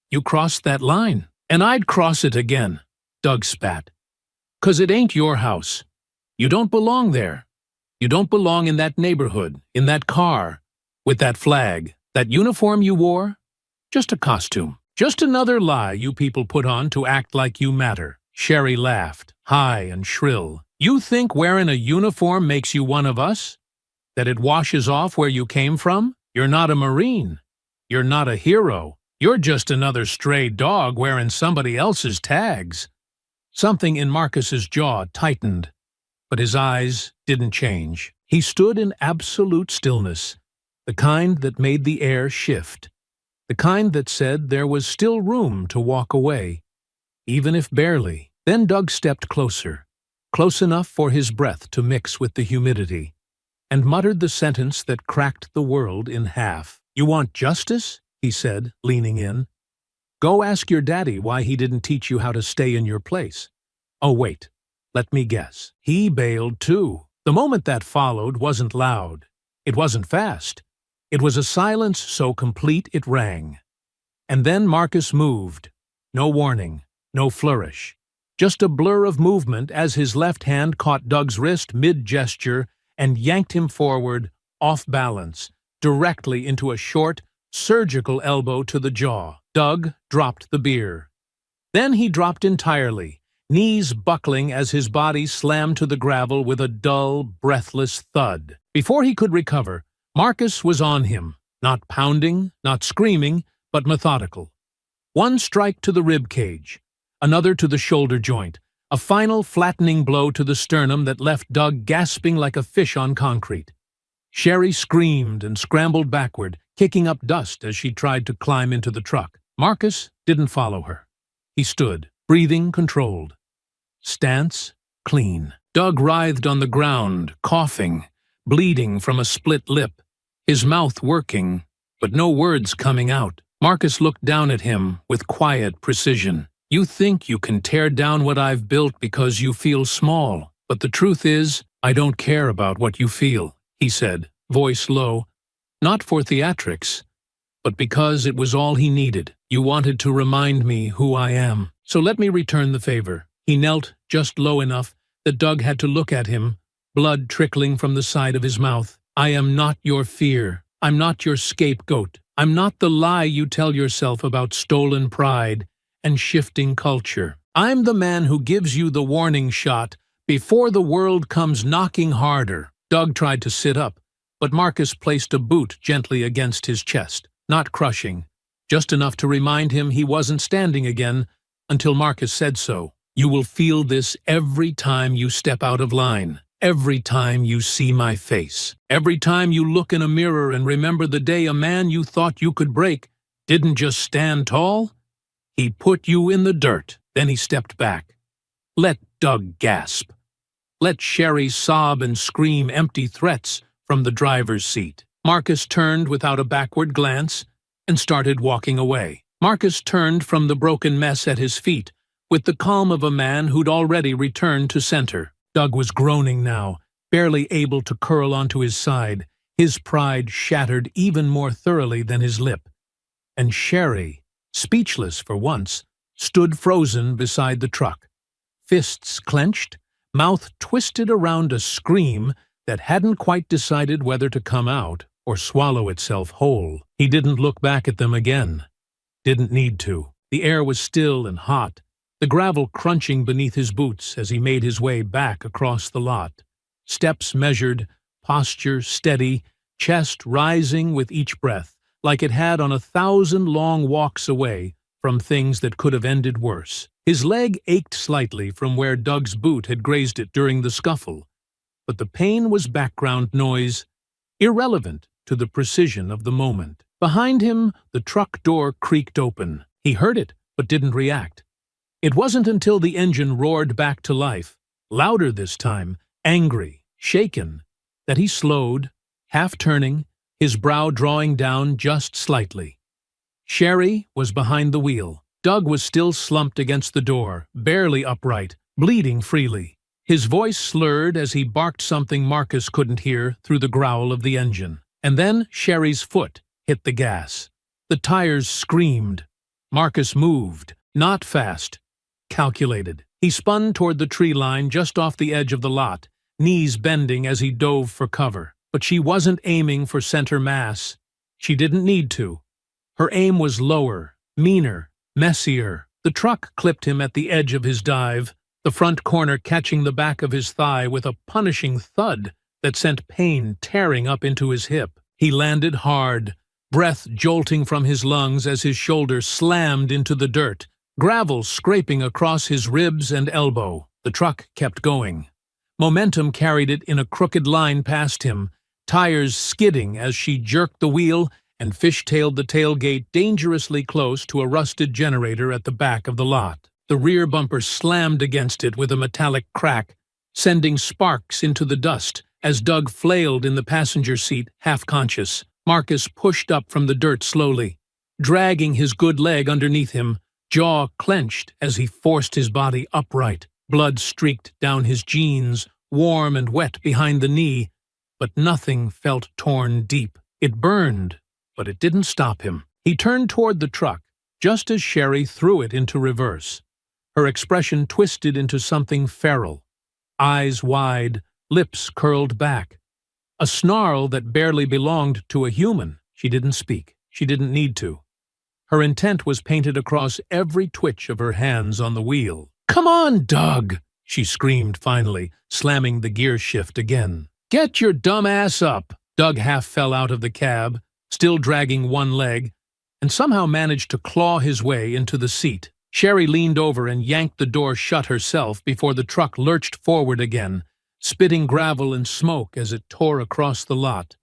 Speaker 1: "You crossed that line, and I'd cross it again," Doug spat. "'Cause it ain't your house. You don't belong there. You don't belong in that neighborhood, in that car, with that flag, that uniform you wore. Just a costume. Just another lie you people put on to act like you matter." Sherry laughed, high and shrill. "You think wearing a uniform makes you one of us? That it washes off where you came from? You're not a Marine. You're not a hero. You're just another stray dog wearing somebody else's tags." Something in Marcus's jaw tightened, but his eyes didn't change. He stood in absolute stillness, the kind that made the air shift, the kind that said there was still room to walk away, even if barely. Then Doug stepped closer, close enough for his breath to mix with the humidity, and muttered the sentence that cracked the world in half. "You want justice?" he said, leaning in. "Go ask your daddy why he didn't teach you how to stay in your place. Oh, wait. Let me guess. He bailed too." The moment that followed wasn't loud. It wasn't fast. It was a silence so complete it rang. And then Marcus moved. No warning, no flourish. Just a blur of movement as his left hand caught Doug's wrist mid-gesture and yanked him forward, off balance, directly into a short, surgical elbow to the jaw. Doug dropped the beer. Then he dropped entirely, knees buckling as his body slammed to the gravel with a dull, breathless thud. Before he could recover, Marcus was on him, not pounding, not screaming, but methodical. One strike to the rib cage, another to the shoulder joint, a final flattening blow to the sternum that left Doug gasping like a fish on concrete. Sherry screamed and scrambled backward, kicking up dust as she tried to climb into the truck. Marcus didn't follow her. He stood, breathing controlled. Stance clean. Doug writhed on the ground, coughing, bleeding from a split lip, his mouth working, but no words coming out. Marcus looked down at him with quiet precision. "You think you can tear down what I've built because you feel small, but the truth is, I don't care about what you feel," he said, voice low. "Not for theatrics, but because it was all he needed. You wanted to remind me who I am. So let me return the favor." He knelt just low enough that Doug had to look at him, blood trickling from the side of his mouth. "I am not your fear. I'm not your scapegoat. I'm not the lie you tell yourself about stolen pride and shifting culture. I'm the man who gives you the warning shot before the world comes knocking harder." Doug tried to sit up, but Marcus placed a boot gently against his chest, not crushing, just enough to remind him he wasn't standing again until Marcus said so. "You will feel this every time you step out of line. Every time you see my face. Every time you look in a mirror and remember the day a man you thought you could break didn't just stand tall. He put you in the dirt." Then he stepped back. Let Doug gasp. Let Sherry sob and scream empty threats from the driver's seat. Marcus turned without a backward glance and started walking away. Marcus turned from the broken mess at his feet with the calm of a man who'd already returned to center. Doug was groaning now, barely able to curl onto his side, his pride shattered even more thoroughly than his lip. And Sherry, speechless for once, stood frozen beside the truck, fists clenched, mouth twisted around a scream that hadn't quite decided whether to come out or swallow itself whole. He didn't look back at them again. Didn't need to. The air was still and hot, the gravel crunching beneath his boots as he made his way back across the lot. Steps measured, posture steady, chest rising with each breath, like it had on 1,000 long walks away from things that could have ended worse. His leg ached slightly from where Doug's boot had grazed it during the scuffle, but the pain was background noise, irrelevant to the precision of the moment. Behind him, the truck door creaked open. He heard it, but didn't react. It wasn't until the engine roared back to life, louder this time, angry, shaken, that he slowed, half-turning, his brow drawing down just slightly. Sherry was behind the wheel. Doug was still slumped against the door, barely upright, bleeding freely. His voice slurred as he barked something Marcus couldn't hear through the growl of the engine. And then Sherry's foot hit the gas. The tires screamed. Marcus moved, not fast, calculated. He spun toward the tree line just off the edge of the lot, knees bending as he dove for cover. But she wasn't aiming for center mass. She didn't need to. Her aim was lower, meaner, messier. The truck clipped him at the edge of his dive, the front corner catching the back of his thigh with a punishing thud that sent pain tearing up into his hip. He landed hard, breath jolting from his lungs as his shoulder slammed into the dirt, gravel scraping across his ribs and elbow. The truck kept going. Momentum carried it in a crooked line past him, tires skidding as she jerked the wheel and fishtailed the tailgate dangerously close to a rusted generator at the back of the lot. The rear bumper slammed against it with a metallic crack, sending sparks into the dust as Doug flailed in the passenger seat, half-conscious. Marcus pushed up from the dirt slowly, dragging his good leg underneath him, jaw clenched as he forced his body upright. Blood streaked down his jeans, warm and wet behind the knee, but nothing felt torn deep. It burned, but it didn't stop him. He turned toward the truck, just as Sherry threw it into reverse. Her expression twisted into something feral. Eyes wide, lips curled back. A snarl that barely belonged to a human. She didn't speak. She didn't need to. Her intent was painted across every twitch of her hands on the wheel. "Come on, Doug!" she screamed finally, slamming the gear shift again. "Get your dumb ass up!" Doug half fell out of the cab, still dragging one leg, and somehow managed to claw his way into the seat. Sherry leaned over and yanked the door shut herself before the truck lurched forward again, spitting gravel and smoke as it tore across the lot,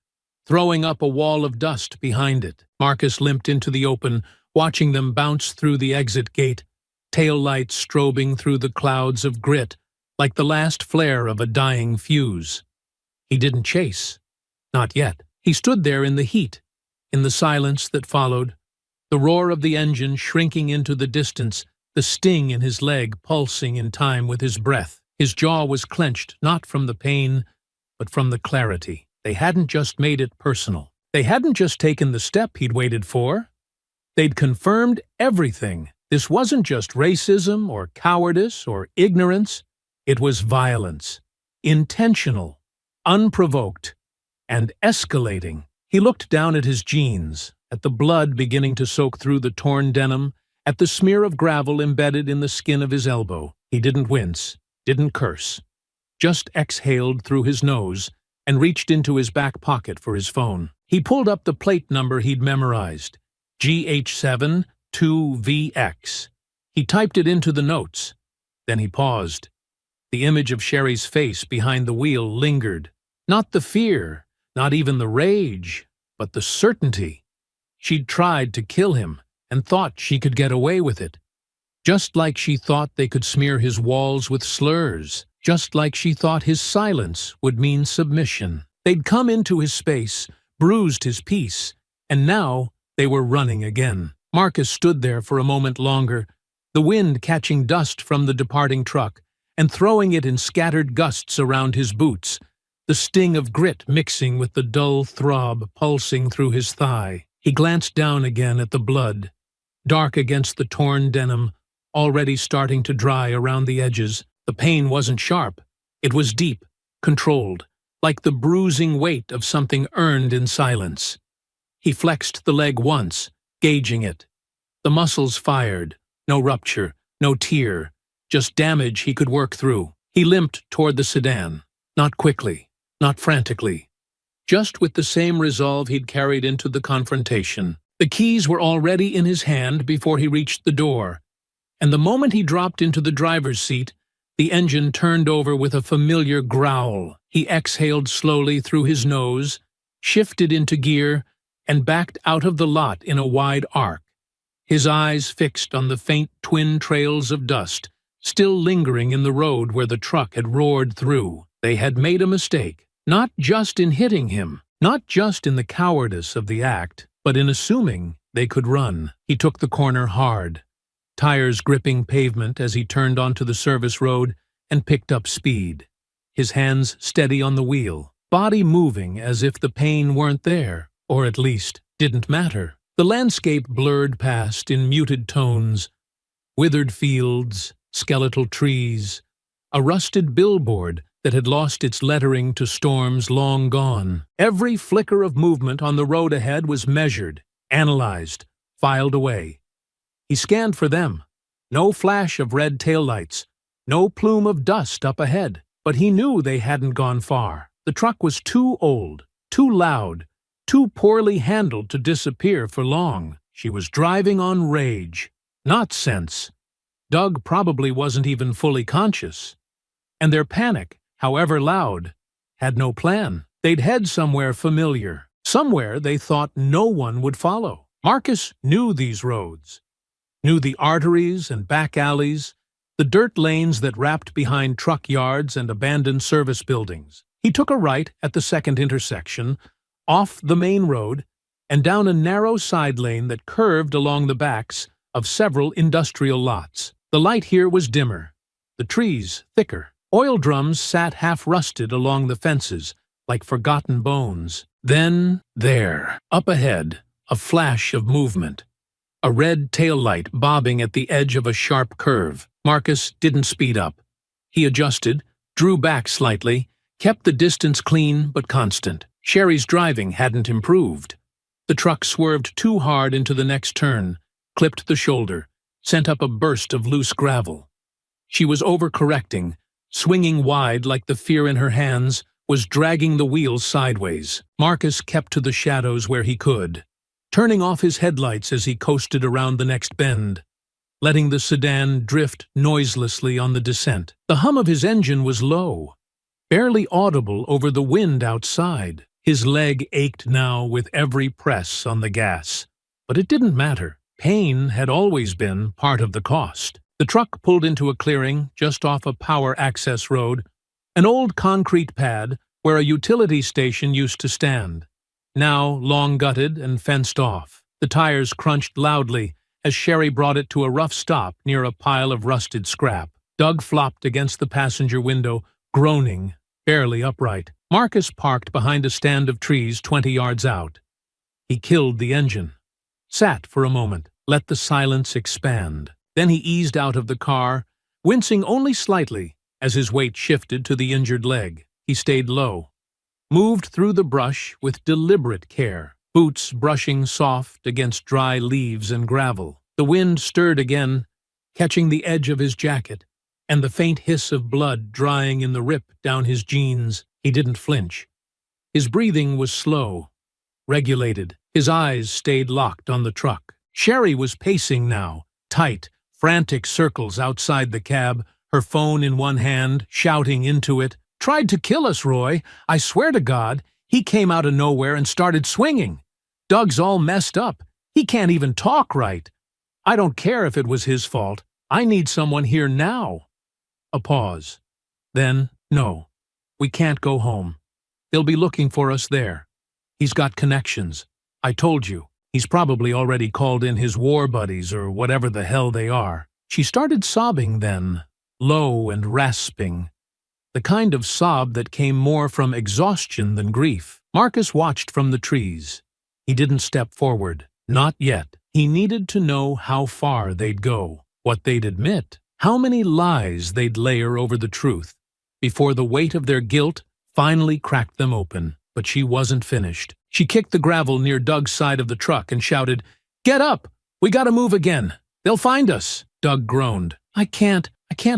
Speaker 1: throwing up a wall of dust behind it. Marcus limped into the open, watching them bounce through the exit gate, tail lights strobing through the clouds of grit like the last flare of a dying fuse. He didn't chase. Not yet. He stood there in the heat, in the silence that followed, the roar of the engine shrinking into the distance, the sting in his leg pulsing in time with his breath. His jaw was clenched, not from the pain, but from the clarity. They hadn't just made it personal. They hadn't just taken the step he'd waited for. They'd confirmed everything. This wasn't just racism or cowardice or ignorance. It was violence. Intentional, unprovoked, and escalating. He looked down at his jeans, at the blood beginning to soak through the torn denim, at the smear of gravel embedded in the skin of his elbow. He didn't wince, didn't curse, just exhaled through his nose and reached into his back pocket for his phone. He pulled up the plate number he'd memorized, GH7 2VX. He typed it into the notes. Then he paused. The image of Sherry's face behind the wheel lingered. Not the fear, not even the rage, but the certainty. She'd tried to kill him and thought she could get away with it. Just like she thought they could smear his walls with slurs. Just like she thought his silence would mean submission. They'd come into his space, bruised his peace, and now they were running again. Marcus stood there for a moment longer, the wind catching dust from the departing truck and throwing it in scattered gusts around his boots, the sting of grit mixing with the dull throb pulsing through his thigh. He glanced down again at the blood, dark against the torn denim, already starting to dry around the edges. The pain wasn't sharp. It was deep, controlled, like the bruising weight of something earned in silence. He flexed the leg once, gauging it. The muscles fired. No rupture, no tear, just damage he could work through. He limped toward the sedan. Not quickly, not frantically. Just with the same resolve he'd carried into the confrontation. The keys were already in his hand before he reached the door, and the moment he dropped into the driver's seat, the engine turned over with a familiar growl. He exhaled slowly through his nose, shifted into gear, and backed out of the lot in a wide arc, his eyes fixed on the faint twin trails of dust, still lingering in the road where the truck had roared through. They had made a mistake, not just in hitting him, not just in the cowardice of the act, but in assuming they could run. He took the corner hard, tires gripping pavement as he turned onto the service road and picked up speed, his hands steady on the wheel, body moving as if the pain weren't there, or at least didn't matter. The landscape blurred past in muted tones, withered fields, skeletal trees, a rusted billboard that had lost its lettering to storms long gone. Every flicker of movement on the road ahead was measured, analyzed, filed away. He scanned for them. No flash of red taillights, no plume of dust up ahead, but he knew they hadn't gone far. The truck was too old, too loud, too poorly handled to disappear for long. She was driving on rage, not sense. Doug probably wasn't even fully conscious. And their panic, however loud, had no plan. They'd head somewhere familiar, somewhere they thought no one would follow. Marcus knew these roads, knew the arteries and back alleys, the dirt lanes that wrapped behind truck yards and abandoned service buildings. He took a right at the second intersection, off the main road, and down a narrow side lane that curved along the backs of several industrial lots. The light here was dimmer, the trees thicker. Oil drums sat half-rusted along the fences, like forgotten bones. Then, there, up ahead, a flash of movement. A red taillight bobbing at the edge of a sharp curve. Marcus didn't speed up. He adjusted, drew back slightly, kept the distance clean but constant. Sherry's driving hadn't improved. The truck swerved too hard into the next turn, clipped the shoulder, sent up a burst of loose gravel. She was overcorrecting, swinging wide like the fear in her hands was dragging the wheels sideways. Marcus kept to the shadows where he could, turning off his headlights as he coasted around the next bend, letting the sedan drift noiselessly on the descent. The hum of his engine was low, barely audible over the wind outside. His leg ached now with every press on the gas. But it didn't matter. Pain had always been part of the cost. The truck pulled into a clearing just off a power access road, an old concrete pad where a utility station used to stand, now long-gutted and fenced off. The tires crunched loudly as Sherry brought it to a rough stop near a pile of rusted scrap. Doug flopped against the passenger window, groaning, barely upright. Marcus parked behind a stand of trees 20 yards out. He killed the engine, sat for a moment, let the silence expand. Then he eased out of the car, wincing only slightly as his weight shifted to the injured leg. He stayed low, moved through the brush with deliberate care, boots brushing soft against dry leaves and gravel. The wind stirred again, catching the edge of his jacket, and the faint hiss of blood drying in the rip down his jeans. He didn't flinch. His breathing was slow, regulated. His eyes stayed locked on the truck. Sherry was pacing now, tight, frantic circles outside the cab, her phone in one hand, shouting into it. "Tried to kill us, Roy. I swear to God, he came out of nowhere and started swinging. Doug's all messed up. He can't even talk right. I don't care if it was his fault. I need someone here now." A pause. Then, "No, we can't go home. They'll be looking for us there. He's got connections. I told you. He's probably already called in his war buddies or whatever the hell they are." She started sobbing then, low and rasping, the kind of sob that came more from exhaustion than grief. Marcus watched from the trees. He didn't step forward. Not yet. He needed to know how far they'd go, what they'd admit, how many lies they'd layer over the truth, before the weight of their guilt finally cracked them open. But she wasn't finished. She kicked the gravel near Doug's side of the truck and shouted, "Get up! We gotta move again. They'll find us." Doug groaned. I can't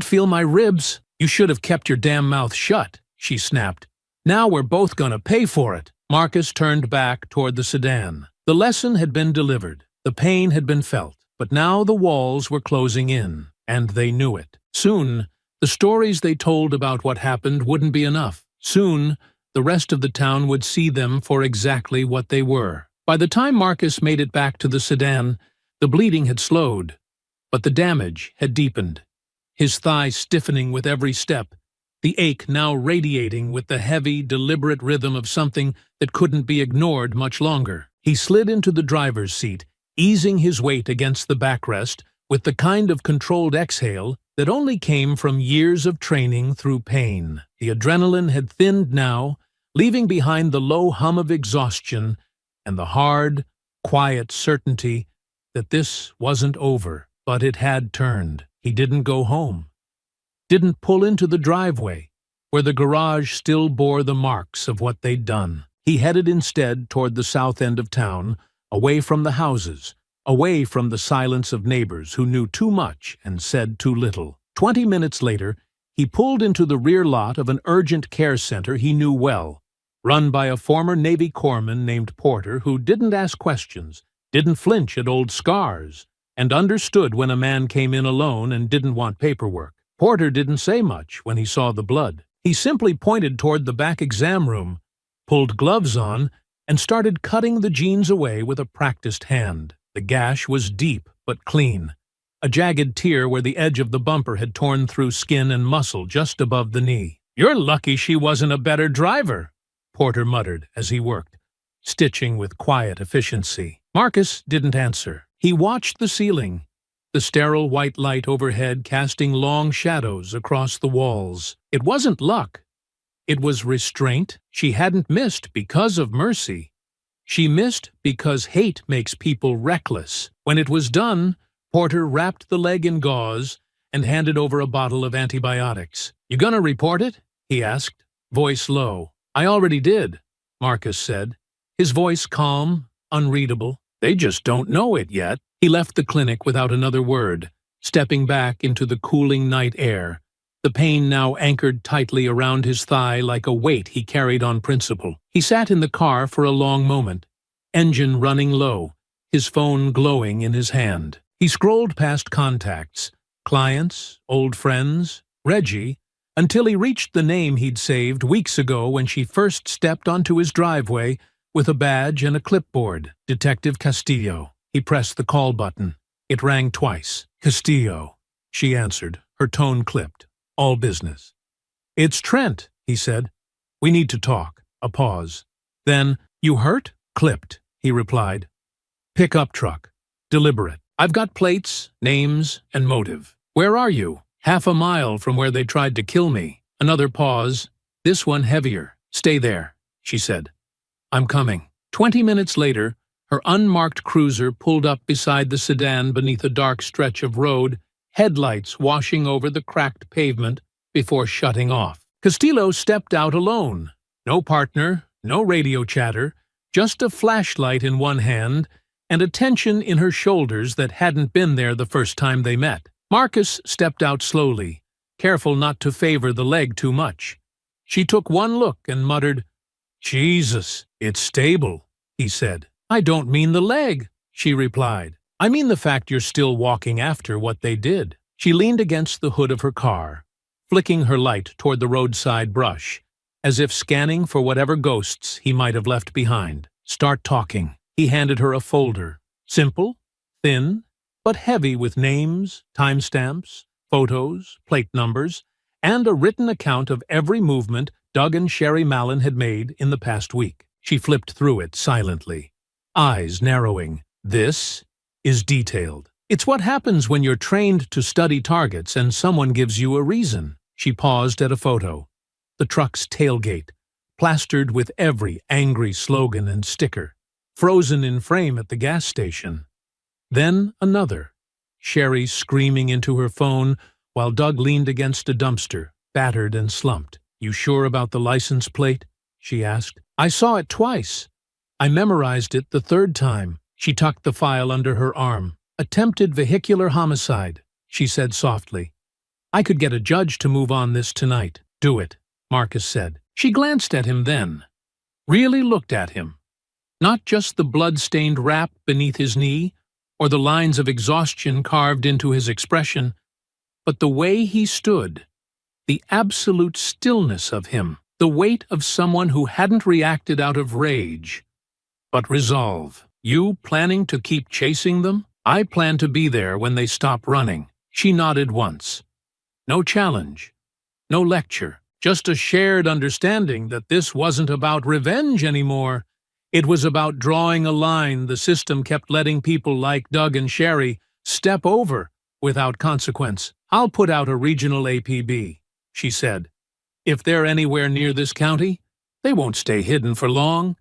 Speaker 1: feel my ribs." "You should have kept your damn mouth shut," she snapped. "Now we're both gonna pay for it." Marcus turned back toward the sedan. The lesson had been delivered. The pain had been felt. But now the walls were closing in, and they knew it. Soon, the stories they told about what happened wouldn't be enough. Soon, the rest of the town would see them for exactly what they were. By the time Marcus made it back to the sedan, the bleeding had slowed, but the damage had deepened. His thigh stiffening with every step, the ache now radiating with the heavy, deliberate rhythm of something that couldn't be ignored much longer. He slid into the driver's seat, easing his weight against the backrest with the kind of controlled exhale that only came from years of training through pain. The adrenaline had thinned now, leaving behind the low hum of exhaustion and the hard, quiet certainty that this wasn't over, but it had turned. He didn't go home, didn't pull into the driveway, where the garage still bore the marks of what they'd done. He headed instead toward the south end of town, away from the houses, away from the silence of neighbors who knew too much and said too little. 20 minutes later, he pulled into the rear lot of an urgent care center he knew well, run by a former Navy corpsman named Porter who didn't ask questions, didn't flinch at old scars, and understood when a man came in alone and didn't want paperwork. Porter didn't say much when he saw the blood. He simply pointed toward the back exam room, pulled gloves on, and started cutting the jeans away with a practiced hand. The gash was deep but clean, a jagged tear where the edge of the bumper had torn through skin and muscle just above the knee. "You're lucky she wasn't a better driver," Porter muttered as he worked. stitching with quiet efficiency. Marcus didn't answer. He watched the ceiling, the sterile white light overhead casting long shadows across the walls. It wasn't luck. It was restraint. She hadn't missed because of mercy. She missed because hate makes people reckless. When it was done, Porter wrapped the leg in gauze and handed over a bottle of antibiotics. "You gonna report it?" he asked, voice low. "I already did," Marcus said, his voice calm, unreadable. "They just don't know it yet." He left the clinic without another word, stepping back into the cooling night air, the pain now anchored tightly around his thigh like a weight he carried on principle. He sat in the car for a long moment, engine running low, his phone glowing in his hand. He scrolled past contacts, clients, old friends, Reggie, until he reached the name he'd saved weeks ago when she first stepped onto his driveway with a badge and a clipboard. Detective Castillo. He pressed the call button. It rang twice. "Castillo," she answered, her tone clipped. "All business." "It's Trent," he said. "We need to talk." A pause. Then, "You hurt?" "Clipped," he replied. "Pickup truck. Deliberate. I've got plates, names, and motive." "Where are you?" "Half a mile from where they tried to kill me." Another pause. This one heavier. "Stay there," she said. "I'm coming." 20 minutes later, her unmarked cruiser pulled up beside the sedan beneath a dark stretch of road, headlights washing over the cracked pavement before shutting off. Castillo stepped out alone. No partner, no radio chatter, just a flashlight in one hand and a tension in her shoulders that hadn't been there the first time they met. Marcus stepped out slowly, careful not to favor the leg too much. She took one look and muttered, "Jesus, it's stable," he said. "I don't mean the leg," she replied. "I mean the fact you're still walking after what they did." She leaned against the hood of her car, flicking her light toward the roadside brush, as if scanning for whatever ghosts he might have left behind. "Start talking." He handed her a folder. Simple, thin, but heavy with names, timestamps, photos, plate numbers, and a written account of every movement Doug and Sherry Mallon had made in the past week. She flipped through it silently, eyes narrowing. This is detailed. It's what happens when you're trained to study targets and someone gives you a reason. She paused at a photo. The truck's tailgate, plastered with every angry slogan and sticker, frozen in frame at the gas station. Then another, Sherry screaming into her phone while Doug leaned against a dumpster, battered and slumped. "You sure about the license plate?" she asked. "I saw it twice. I memorized it the third time." She tucked the file under her arm. "Attempted vehicular homicide," she said softly. "I could get a judge to move on this tonight." "Do it," Marcus said. She glanced at him then. Really looked at him. Not just the blood-stained wrap beneath his knee, or the lines of exhaustion carved into his expression, but the way he stood, the absolute stillness of him, the weight of someone who hadn't reacted out of rage, but resolve. "You planning to keep chasing them?" "I plan to be there when they stop running." She nodded once. No challenge, no lecture, just a shared understanding that this wasn't about revenge anymore. It was about drawing a line the system kept letting people like Doug and Sherry step over without consequence. "I'll put out a regional APB," she said. "If they're anywhere near this county, they won't stay hidden for long.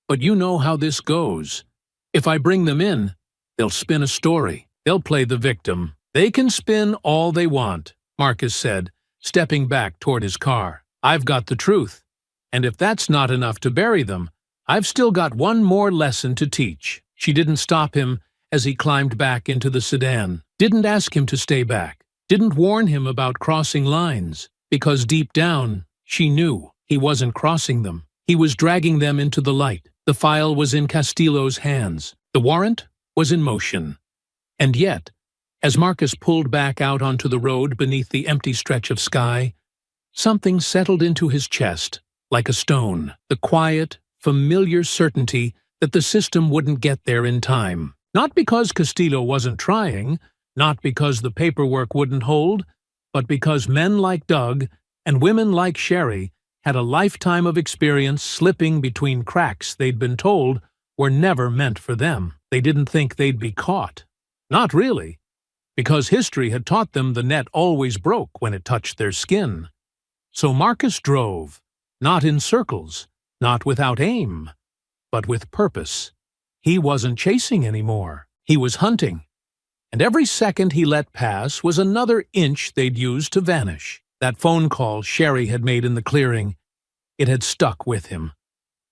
Speaker 1: But you know how this goes. If I bring them in, they'll spin a story. They'll play the victim." "They can spin all they want," Marcus said, stepping back toward his car. "I've got the truth. And if that's not enough to bury them, I've still got one more lesson to teach." She didn't stop him as he climbed back into the sedan. Didn't ask him to stay back. Didn't warn him about crossing lines. Because deep down, she knew he wasn't crossing them. He was dragging them into the light. The file was in Castillo's hands. The warrant was in motion. And yet, as Marcus pulled back out onto the road beneath the empty stretch of sky, something settled into his chest, like a stone. The quiet, familiar certainty that the system wouldn't get there in time. Not because Castillo wasn't trying, not because the paperwork wouldn't hold, but because men like Doug and women like Sherry had a lifetime of experience slipping between cracks they'd been told were never meant for them. They didn't think they'd be caught. Not really, because history had taught them the net always broke when it touched their skin. So Marcus drove, not in circles, not without aim, but with purpose. He wasn't chasing anymore. He was hunting. And every second he let pass was another inch they'd use to vanish. That phone call Sherry had made in the clearing, it had stuck with him.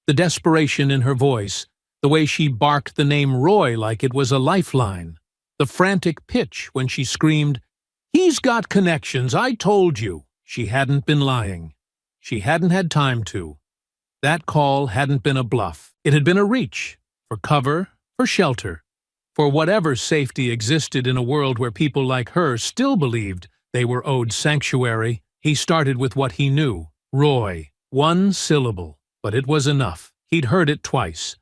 Speaker 1: The desperation in her voice, the way she barked the name Roy like it was a lifeline, the frantic pitch when she screamed, "He's got connections, I told you." She hadn't been lying. She hadn't had time to. That call hadn't been a bluff. It had been a reach, for cover, for shelter, for whatever safety existed in a world where people like her still believed they were owed sanctuary. He started with what he knew. Roy. One syllable, but it was enough. He'd heard it twice.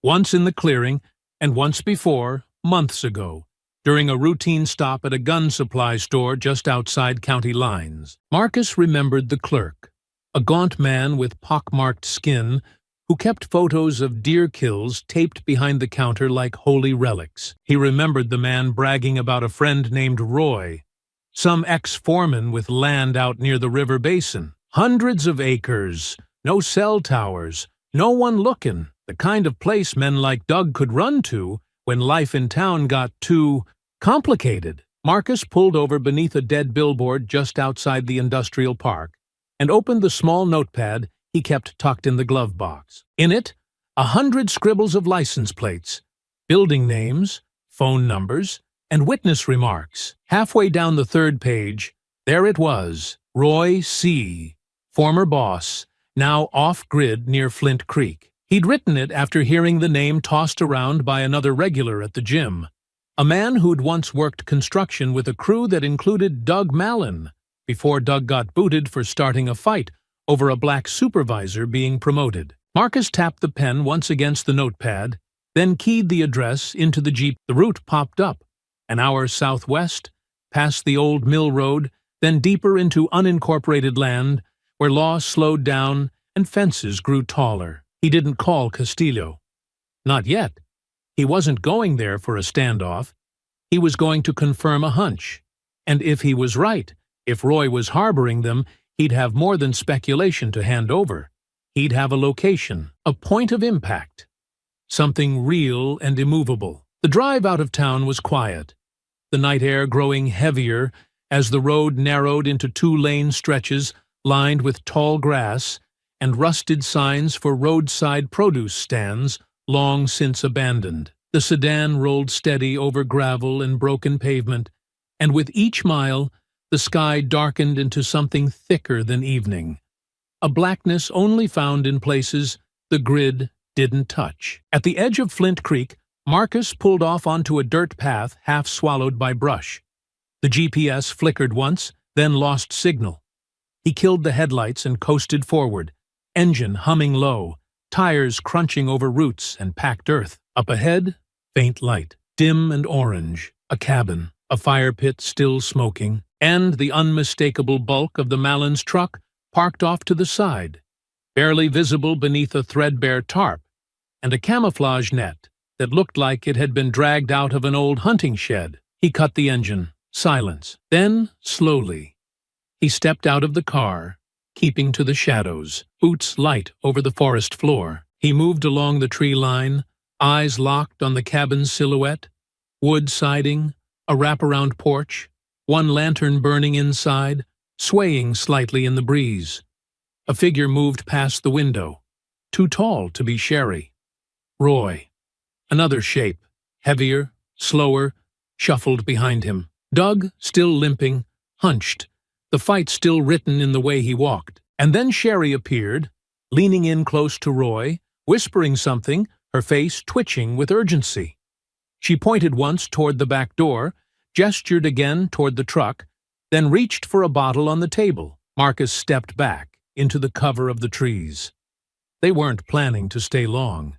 Speaker 1: Once in the clearing, and once before, months ago, during a routine stop at a gun supply store just outside county lines. Marcus remembered the clerk, a gaunt man with pockmarked skin who kept photos of deer kills taped behind the counter like holy relics. He remembered the man bragging about a friend named Roy, some ex-foreman with land out near the river basin. Hundreds of acres, no cell towers, no one looking, the kind of place men like Doug could run to when life in town got too complicated. Marcus pulled over beneath a dead billboard just outside the industrial park and opened the small notepad he kept tucked in the glove box. In it, 100 scribbles of license plates, building names, phone numbers, and witness remarks. Halfway down the third page, there it was, Roy C., former boss, now off-grid near Flint Creek. He'd written it after hearing the name tossed around by another regular at the gym, a man who'd once worked construction with a crew that included Doug Mallon, before Doug got booted for starting a fight over a black supervisor being promoted. Marcus tapped the pen once against the notepad, then keyed the address into the Jeep. The route popped up, an hour southwest, past the old mill road, then deeper into unincorporated land, where law slowed down and fences grew taller. He didn't call Castillo. Not yet. He wasn't going there for a standoff. He was going to confirm a hunch. And if he was right, if Roy was harboring them, he'd have more than speculation to hand over. He'd have a location, a point of impact. Something real and immovable. The drive out of town was quiet, the night air growing heavier as the road narrowed into two-lane stretches lined with tall grass and rusted signs for roadside produce stands long since abandoned. The sedan rolled steady over gravel and broken pavement, and with each mile, the sky darkened into something thicker than evening, a blackness only found in places the grid didn't touch. At the edge of Flint Creek, Marcus pulled off onto a dirt path half swallowed by brush. The GPS flickered once, then lost signal. He killed the headlights and coasted forward, engine humming low, tires crunching over roots and packed earth. Up ahead, faint light, dim and orange, a cabin, a fire pit still smoking, and the unmistakable bulk of the Mallon's truck parked off to the side, barely visible beneath a threadbare tarp, and a camouflage net that looked like it had been dragged out of an old hunting shed. He cut the engine. Silence. Then, slowly, he stepped out of the car, keeping to the shadows, boots light over the forest floor. He moved along the tree line, eyes locked on the cabin's silhouette, wood siding, a wraparound porch, one lantern burning inside, swaying slightly in the breeze. A figure moved past the window, too tall to be Sherry. Roy. Another shape, heavier, slower, shuffled behind him. Doug, still limping, hunched, the fight still written in the way he walked. And then Sherry appeared, leaning in close to Roy, whispering something, her face twitching with urgency. She pointed once toward the back door, gestured again toward the truck, then reached for a bottle on the table. Marcus stepped back into the cover of the trees. They weren't planning to stay long.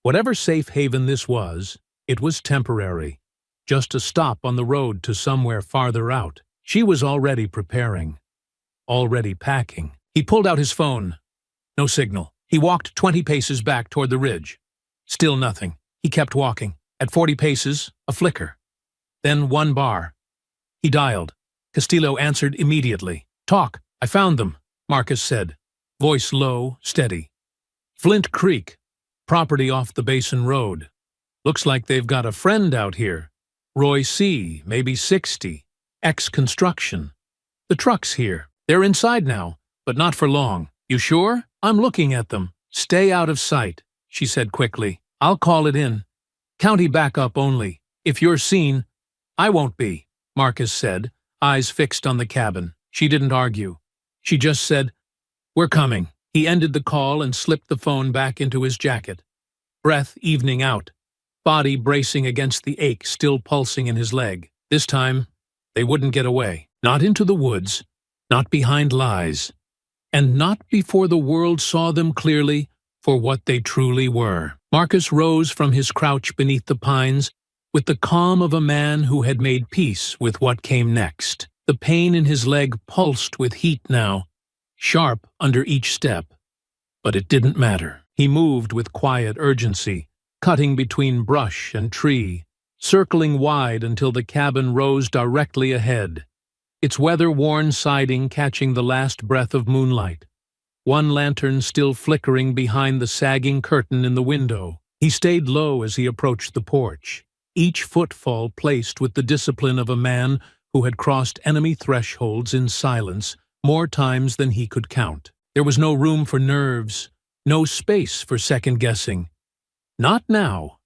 Speaker 1: Whatever safe haven this was, it was temporary, just a stop on the road to somewhere farther out. She was already preparing, already packing. He pulled out his phone. No signal. He walked 20 paces back toward the ridge. Still nothing. He kept walking. At 40 paces, a flicker. Then 1 bar. He dialed. Castillo answered immediately. "Talk. I found them," Marcus said. Voice low, steady. "Flint Creek. Property off the Basin Road. Looks like they've got a friend out here. Roy C., maybe 60. Ex-construction. The truck's here. They're inside now, but not for long. You sure? I'm looking at them. Stay out of sight," she said quickly. "I'll call it in. County backup only. If you're seen—" "I won't be," Marcus said, eyes fixed on the cabin. She didn't argue. She just said, "We're coming." He ended the call and slipped the phone back into his jacket. Breath evening out. Body bracing against the ache still pulsing in his leg. This time, they wouldn't get away. Not into the woods. Not behind lies. And not before the world saw them clearly for what they truly were. Marcus rose from his crouch beneath the pines with the calm of a man who had made peace with what came next. The pain in his leg pulsed with heat now, sharp under each step. But it didn't matter. He moved with quiet urgency, cutting between brush and tree, circling wide until the cabin rose directly ahead, its weather-worn siding catching the last breath of moonlight, one lantern still flickering behind the sagging curtain in the window. He stayed low as he approached the porch, each footfall placed with the discipline of a man who had crossed enemy thresholds in silence more times than he could count. There was no room for nerves, no space for second-guessing. Not now.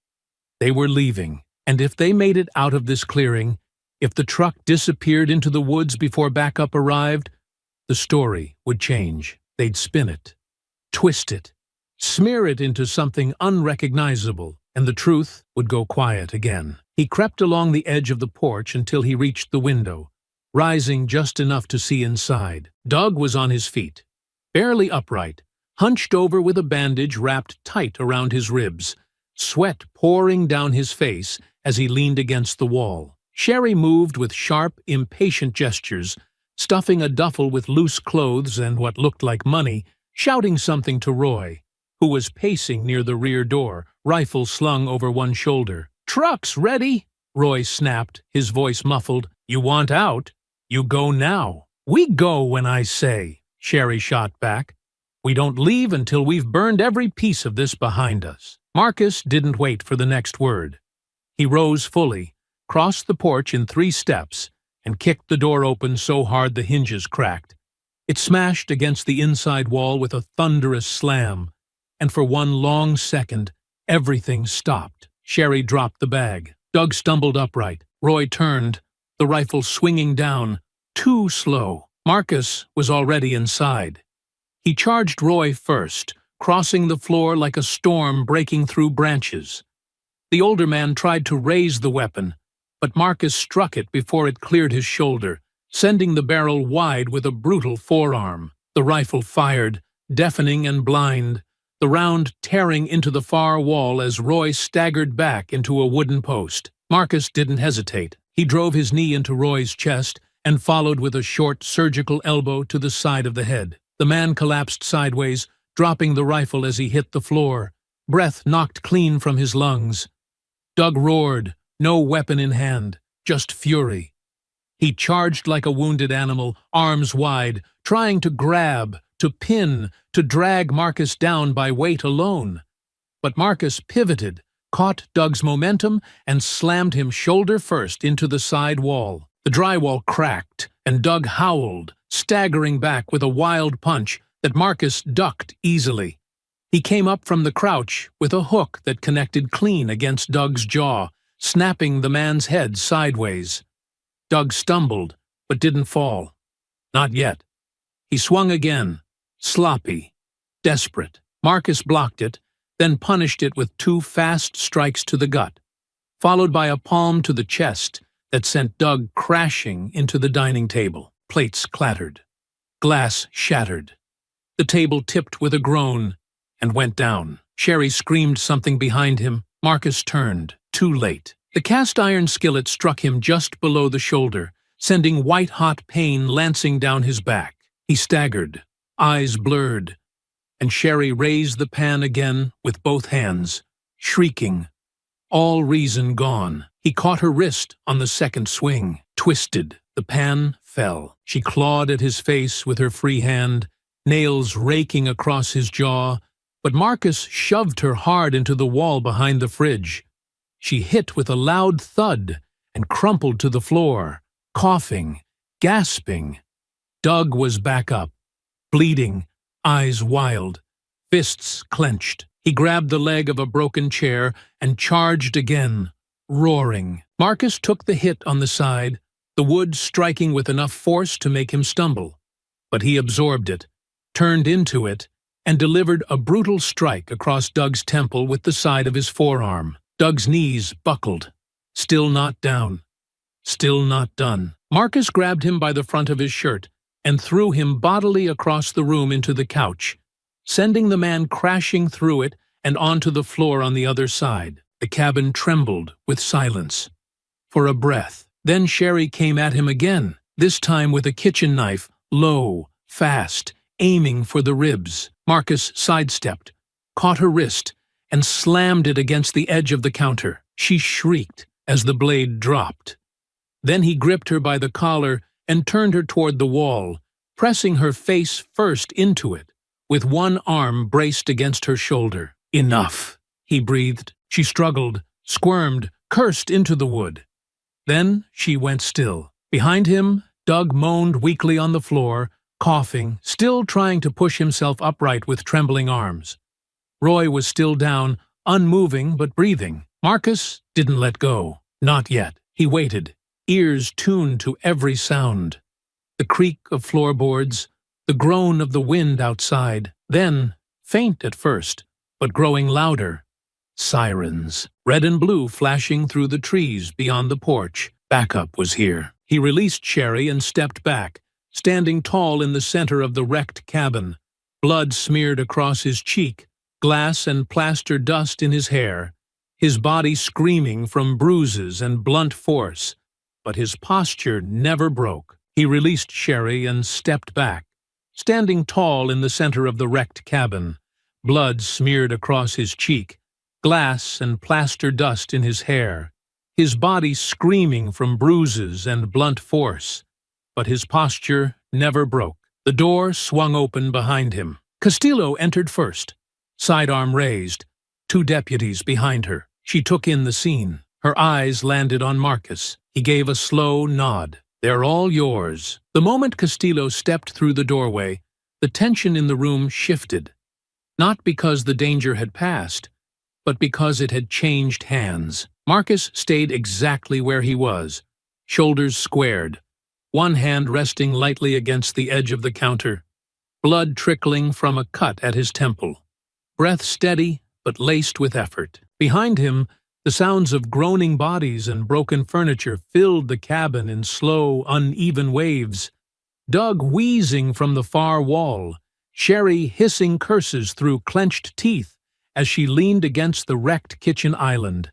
Speaker 1: They were leaving, and if they made it out of this clearing, if the truck disappeared into the woods before backup arrived, the story would change. They'd spin it, twist it, smear it into something unrecognizable, and the truth would go quiet again. He crept along the edge of the porch until he reached the window, rising just enough to see inside. Doug was on his feet, barely upright, hunched over with a bandage wrapped tight around his ribs, sweat pouring down his face as he leaned against the wall. Sherry moved with sharp, impatient gestures, stuffing a duffel with loose clothes and what looked like money, shouting something to Roy, who was pacing near the rear door, rifle slung over one shoulder. "Truck's ready," Roy snapped, his voice muffled. "You want out? You go now." "We go when I say," Sherry shot back. "We don't leave until we've burned every piece of this behind us." Marcus didn't wait for the next word. He rose fully, crossed the porch in 3 steps, and kicked the door open so hard the hinges cracked. It smashed against the inside wall with a thunderous slam, and for one long second, everything stopped. Sherry dropped the bag. Doug stumbled upright. Roy turned, the rifle swinging down, too slow. Marcus was already inside. He charged Roy first, crossing the floor like a storm breaking through branches. The older man tried to raise the weapon, but Marcus struck it before it cleared his shoulder, sending the barrel wide with a brutal forearm. The rifle fired, deafening and blind, the round tearing into the far wall as Roy staggered back into a wooden post. Marcus didn't hesitate. He drove his knee into Roy's chest and followed with a short surgical elbow to the side of the head. The man collapsed sideways, dropping the rifle as he hit the floor, breath knocked clean from his lungs. Doug roared, no weapon in hand, just fury. He charged like a wounded animal, arms wide, trying to grab, to pin, to drag Marcus down by weight alone. But Marcus pivoted, caught Doug's momentum, and slammed him shoulder first into the side wall. The drywall cracked, and Doug howled, staggering back with a wild punch that Marcus ducked easily. He came up from the crouch with a hook that connected clean against Doug's jaw, snapping the man's head sideways. Doug stumbled, but didn't fall. Not yet. He swung again, sloppy, desperate. Marcus blocked it, then punished it with 2 fast strikes to the gut, followed by a palm to the chest that sent Doug crashing into the dining table. Plates clattered. Glass shattered. The table tipped with a groan and went down. Sherry screamed something behind him. Marcus turned, too late. The cast-iron skillet struck him just below the shoulder, sending white-hot pain lancing down his back. He staggered, eyes blurred, and Sherry raised the pan again with both hands, shrieking. All reason gone. He caught her wrist on the second swing, twisted. The pan fell. She clawed at his face with her free hand, nails raking across his jaw, but Marcus shoved her hard into the wall behind the fridge. She hit with a loud thud and crumpled to the floor, coughing, gasping. Doug was back up, bleeding, eyes wild, fists clenched. He grabbed the leg of a broken chair and charged again, roaring. Marcus took the hit on the side, the wood striking with enough force to make him stumble. But he absorbed it, turned into it, and delivered a brutal strike across Doug's temple with the side of his forearm. Doug's knees buckled. Still not down. Still not done. Marcus grabbed him by the front of his shirt and threw him bodily across the room into the couch, sending the man crashing through it and onto the floor on the other side. The cabin trembled with silence. For a breath. Then Sherry came at him again, this time with a kitchen knife, low, fast, aiming for the ribs. Marcus sidestepped, caught her wrist, and slammed it against the edge of the counter. She shrieked as the blade dropped. Then he gripped her by the collar and turned her toward the wall, pressing her face first into it, with one arm braced against her shoulder. Enough, he breathed. She struggled, squirmed, cursed into the wood. Then she went still. Behind him, Doug moaned weakly on the floor, coughing, still trying to push himself upright with trembling arms. Roy was still down, unmoving but breathing. Marcus didn't let go. Not yet. He waited, ears tuned to every sound. The creak of floorboards, the groan of the wind outside. Then, faint at first, but growing louder, sirens. Red and blue flashing through the trees beyond the porch. Backup was here. He released Sherry and stepped back, standing tall in the center of the wrecked cabin. Blood smeared across his cheek, glass and plaster dust in his hair, his body screaming from bruises and blunt force. But his posture never broke. He released Sherry and stepped back, standing tall in the center of the wrecked cabin. Blood smeared across his cheek, glass and plaster dust in his hair, his body screaming from bruises and blunt force. But his posture never broke. The door swung open behind him. Castillo entered first, sidearm raised, 2 deputies behind her. She took in the scene. Her eyes landed on Marcus. He gave a slow nod. "They're all yours." The moment Castillo stepped through the doorway, the tension in the room shifted. Not because the danger had passed, but because it had changed hands. Marcus stayed exactly where he was, shoulders squared, one hand resting lightly against the edge of the counter, blood trickling from a cut at his temple, breath steady but laced with effort. Behind him, the sounds of groaning bodies and broken furniture filled the cabin in slow, uneven waves. Doug wheezing from the far wall, Sherry hissing curses through clenched teeth as she leaned against the wrecked kitchen island,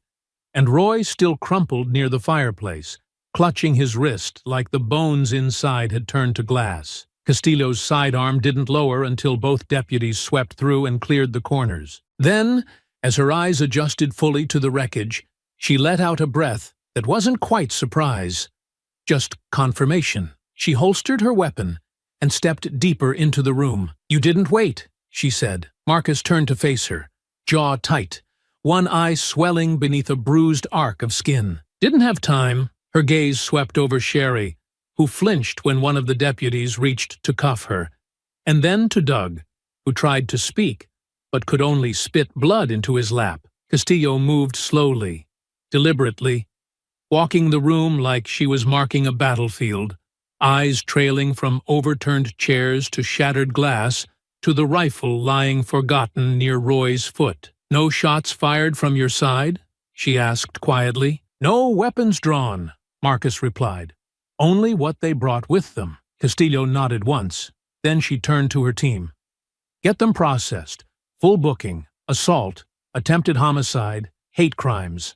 Speaker 1: and Roy still crumpled near the fireplace, clutching his wrist like the bones inside had turned to glass. Castillo's sidearm didn't lower until both deputies swept through and cleared the corners. Then, as her eyes adjusted fully to the wreckage, she let out a breath that wasn't quite surprise, just confirmation. She holstered her weapon and stepped deeper into the room. "You didn't wait," she said. Marcus turned to face her, jaw tight, one eye swelling beneath a bruised arc of skin. "Didn't have time." Her gaze swept over Sherry, who flinched when one of the deputies reached to cuff her, and then to Doug, who tried to speak, but could only spit blood into his lap. Castillo moved slowly, deliberately, walking the room like she was marking a battlefield, eyes trailing from overturned chairs to shattered glass to the rifle lying forgotten near Roy's foot. "No shots fired from your side?" she asked quietly. "No weapons drawn," Marcus replied. "Only what they brought with them." Castillo nodded once. Then she turned to her team. "Get them processed. Full booking, assault, attempted homicide, hate crimes.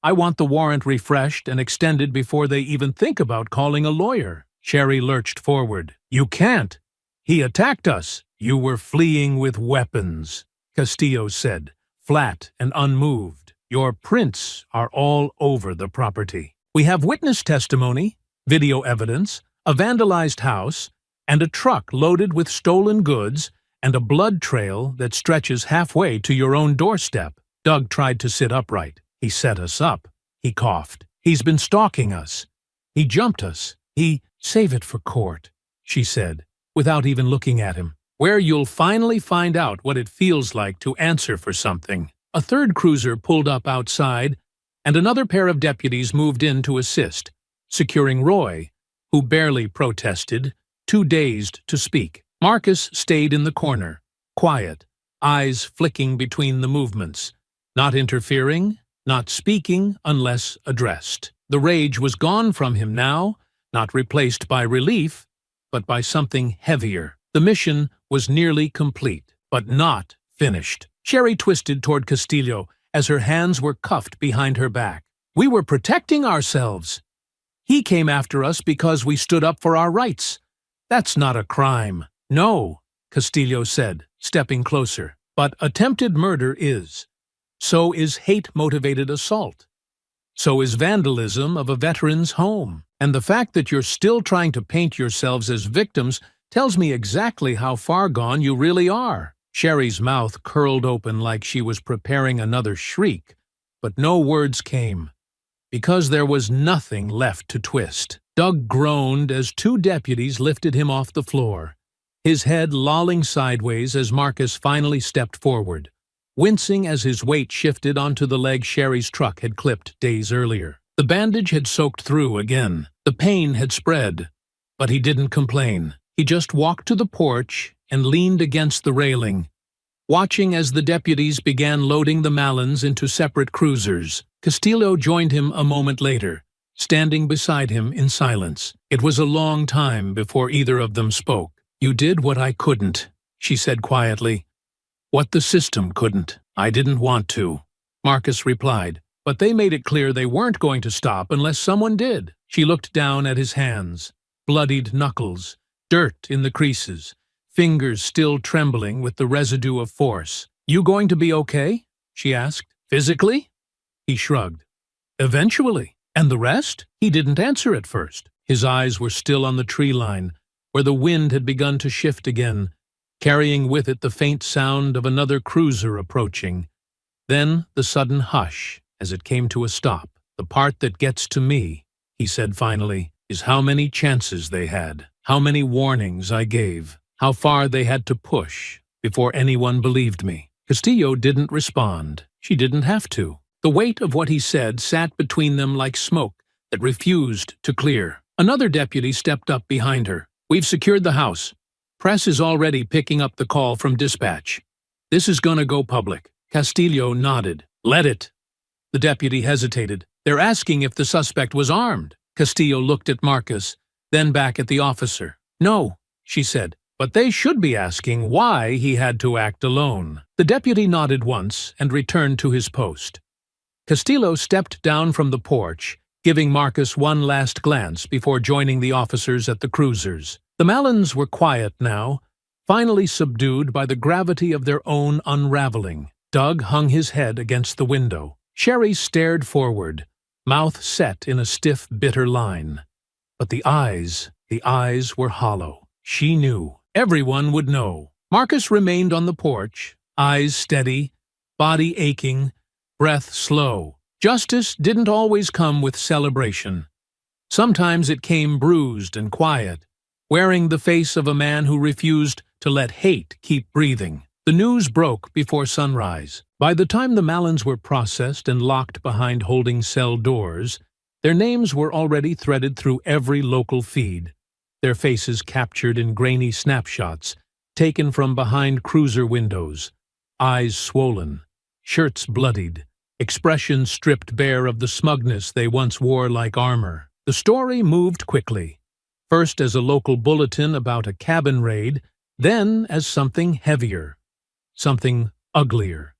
Speaker 1: I want the warrant refreshed and extended before they even think about calling a lawyer." Sherry lurched forward. "You can't." He attacked us. You were fleeing with weapons, Castillo said, flat and unmoved. Your prints are all over the property. We have witness testimony, video evidence, a vandalized house, and a truck loaded with stolen goods, and a blood trail that stretches halfway to your own doorstep. Doug tried to sit upright. He set us up. He coughed. He's been stalking us. He jumped us. Save it for court, she said, without even looking at him. Where you'll finally find out what it feels like to answer for something. A third cruiser pulled up outside, and another pair of deputies moved in to assist, securing Roy, who barely protested, too dazed to speak. Marcus stayed in the corner, quiet, eyes flicking between the movements, not interfering, not speaking unless addressed. The rage was gone from him now, not replaced by relief, but by something heavier. The mission was nearly complete, but not finished. Sherry twisted toward Castillo as her hands were cuffed behind her back. We were protecting ourselves. He came after us because we stood up for our rights. That's not a crime. No, Castillo said, stepping closer. But attempted murder is. So is hate-motivated assault. So is vandalism of a veteran's home. And the fact that you're still trying to paint yourselves as victims tells me exactly how far gone you really are. Sherry's mouth curled open like she was preparing another shriek, but no words came, because there was nothing left to twist. Doug groaned as two deputies lifted him off the floor, his head lolling sideways as Marcus finally stepped forward, wincing as his weight shifted onto the leg Sherry's truck had clipped days earlier. The bandage had soaked through again. The pain had spread, but he didn't complain. He just walked to the porch and leaned against the railing, watching as the deputies began loading the Malins into separate cruisers. Castillo joined him a moment later, standing beside him in silence. It was a long time before either of them spoke. You did what I couldn't, she said quietly. What the system couldn't. I didn't want to, Marcus replied. But they made it clear they weren't going to stop unless someone did. She looked down at his hands, bloodied knuckles, dirt in the creases, fingers still trembling with the residue of force. You going to be okay? She asked. Physically? He shrugged. Eventually. And the rest? He didn't answer at first. His eyes were still on the tree line, where the wind had begun to shift again, carrying with it the faint sound of another cruiser approaching. Then the sudden hush as it came to a stop. The part that gets to me, he said finally, is how many chances they had, how many warnings I gave, how far they had to push before anyone believed me. Castillo didn't respond. She didn't have to. The weight of what he said sat between them like smoke that refused to clear. Another deputy stepped up behind her. We've secured the house. Press is already picking up the call from dispatch. This is gonna go public. Castillo nodded. Let it. The deputy hesitated. They're asking if the suspect was armed. Castillo looked at Marcus, then back at the officer. No, she said, but they should be asking why he had to act alone. The deputy nodded once and returned to his post. Castillo stepped down from the porch, giving Marcus one last glance before joining the officers at the cruisers. The Malins were quiet now, finally subdued by the gravity of their own unraveling. Doug hung his head against the window. Sherry stared forward, mouth set in a stiff, bitter line. But the eyes were hollow. She knew. Everyone would know. Marcus remained on the porch, eyes steady, body aching, breath slow. Justice didn't always come with celebration. Sometimes it came bruised and quiet, wearing the face of a man who refused to let hate keep breathing. The news broke before sunrise. By the time the Malins were processed and locked behind holding cell doors, their names were already threaded through every local feed, their faces captured in grainy snapshots taken from behind cruiser windows, eyes swollen, shirts bloodied, expressions stripped bare of the smugness they once wore like armor. The story moved quickly, first as a local bulletin about a cabin raid, then as something heavier, something uglier,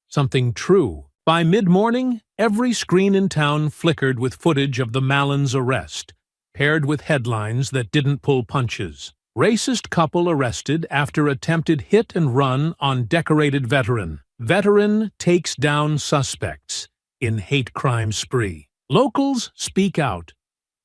Speaker 1: something true. By mid-morning, every screen in town flickered with footage of the Malins' arrest, paired with headlines that didn't pull punches. Racist couple arrested after attempted hit and run on decorated veteran. Veteran takes down suspects in hate crime spree. Locals speak out.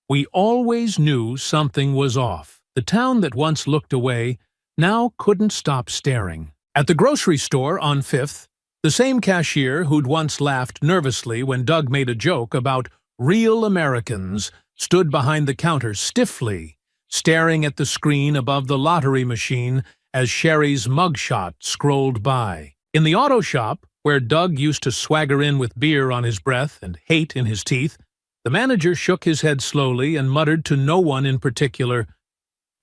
Speaker 1: We always knew something was off. The town that once looked away now couldn't stop staring. At the grocery store on 5th, the same cashier who'd once laughed nervously when Doug made a joke about real Americans stood behind the counter stiffly, staring at the screen above the lottery machine as Sherry's mugshot scrolled by. In the auto shop, where Doug used to swagger in with beer on his breath and hate in his teeth, the manager shook his head slowly and muttered to no one in particular,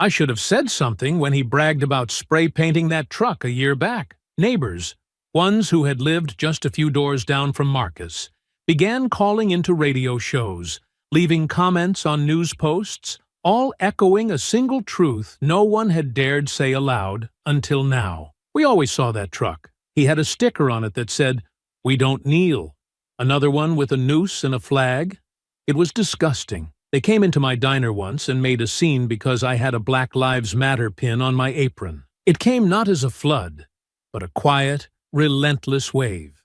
Speaker 1: "I should have said something when he bragged about spray painting that truck a year back." Neighbors, ones who had lived just a few doors down from Marcus, began calling into radio shows, leaving comments on news posts, all echoing a single truth no one had dared say aloud until now. "We always saw that truck. He had a sticker on it that said, 'We don't kneel.' Another one with a noose and a flag. It was disgusting. They came into my diner once and made a scene because I had a Black Lives Matter pin on my apron. It came not as a flood, but a quiet, relentless wave.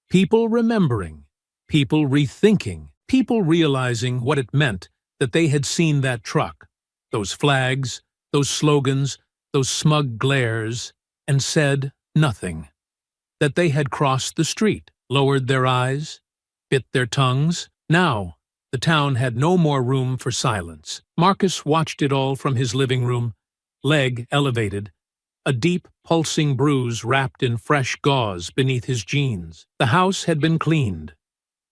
Speaker 1: People remembering, people rethinking, people realizing what it meant that they had seen that truck, those flags, those slogans, those smug glares, and said nothing. That they had crossed the street, lowered their eyes, bit their tongues. Now, the town had no more room for silence. Marcus watched it all from his living room, leg elevated, a deep, pulsing bruise wrapped in fresh gauze beneath his jeans. The house had been cleaned,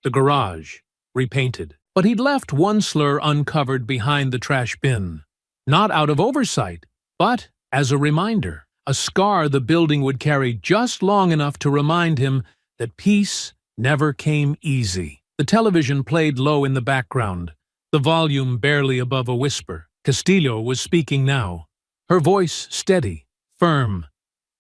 Speaker 1: the garage repainted, but he'd left one slur uncovered behind the trash bin, not out of oversight, but as a reminder, a scar the building would carry just long enough to remind him that peace never came easy. The television played low in the background, the volume barely above a whisper. Castillo was speaking now, her voice steady, firm.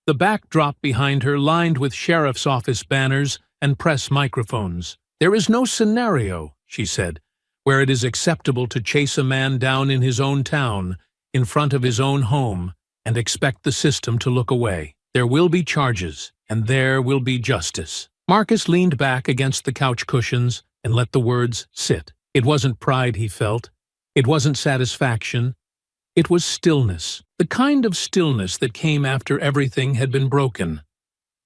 Speaker 1: The backdrop behind her lined with sheriff's office banners and press microphones. "There is no scenario," she said, "where it is acceptable to chase a man down in his own town, in front of his own home, and expect the system to look away. There will be charges, and there will be justice." Marcus leaned back against the couch cushions and let the words sit. It wasn't pride he felt. It wasn't satisfaction. It was stillness, the kind of stillness that came after everything had been broken,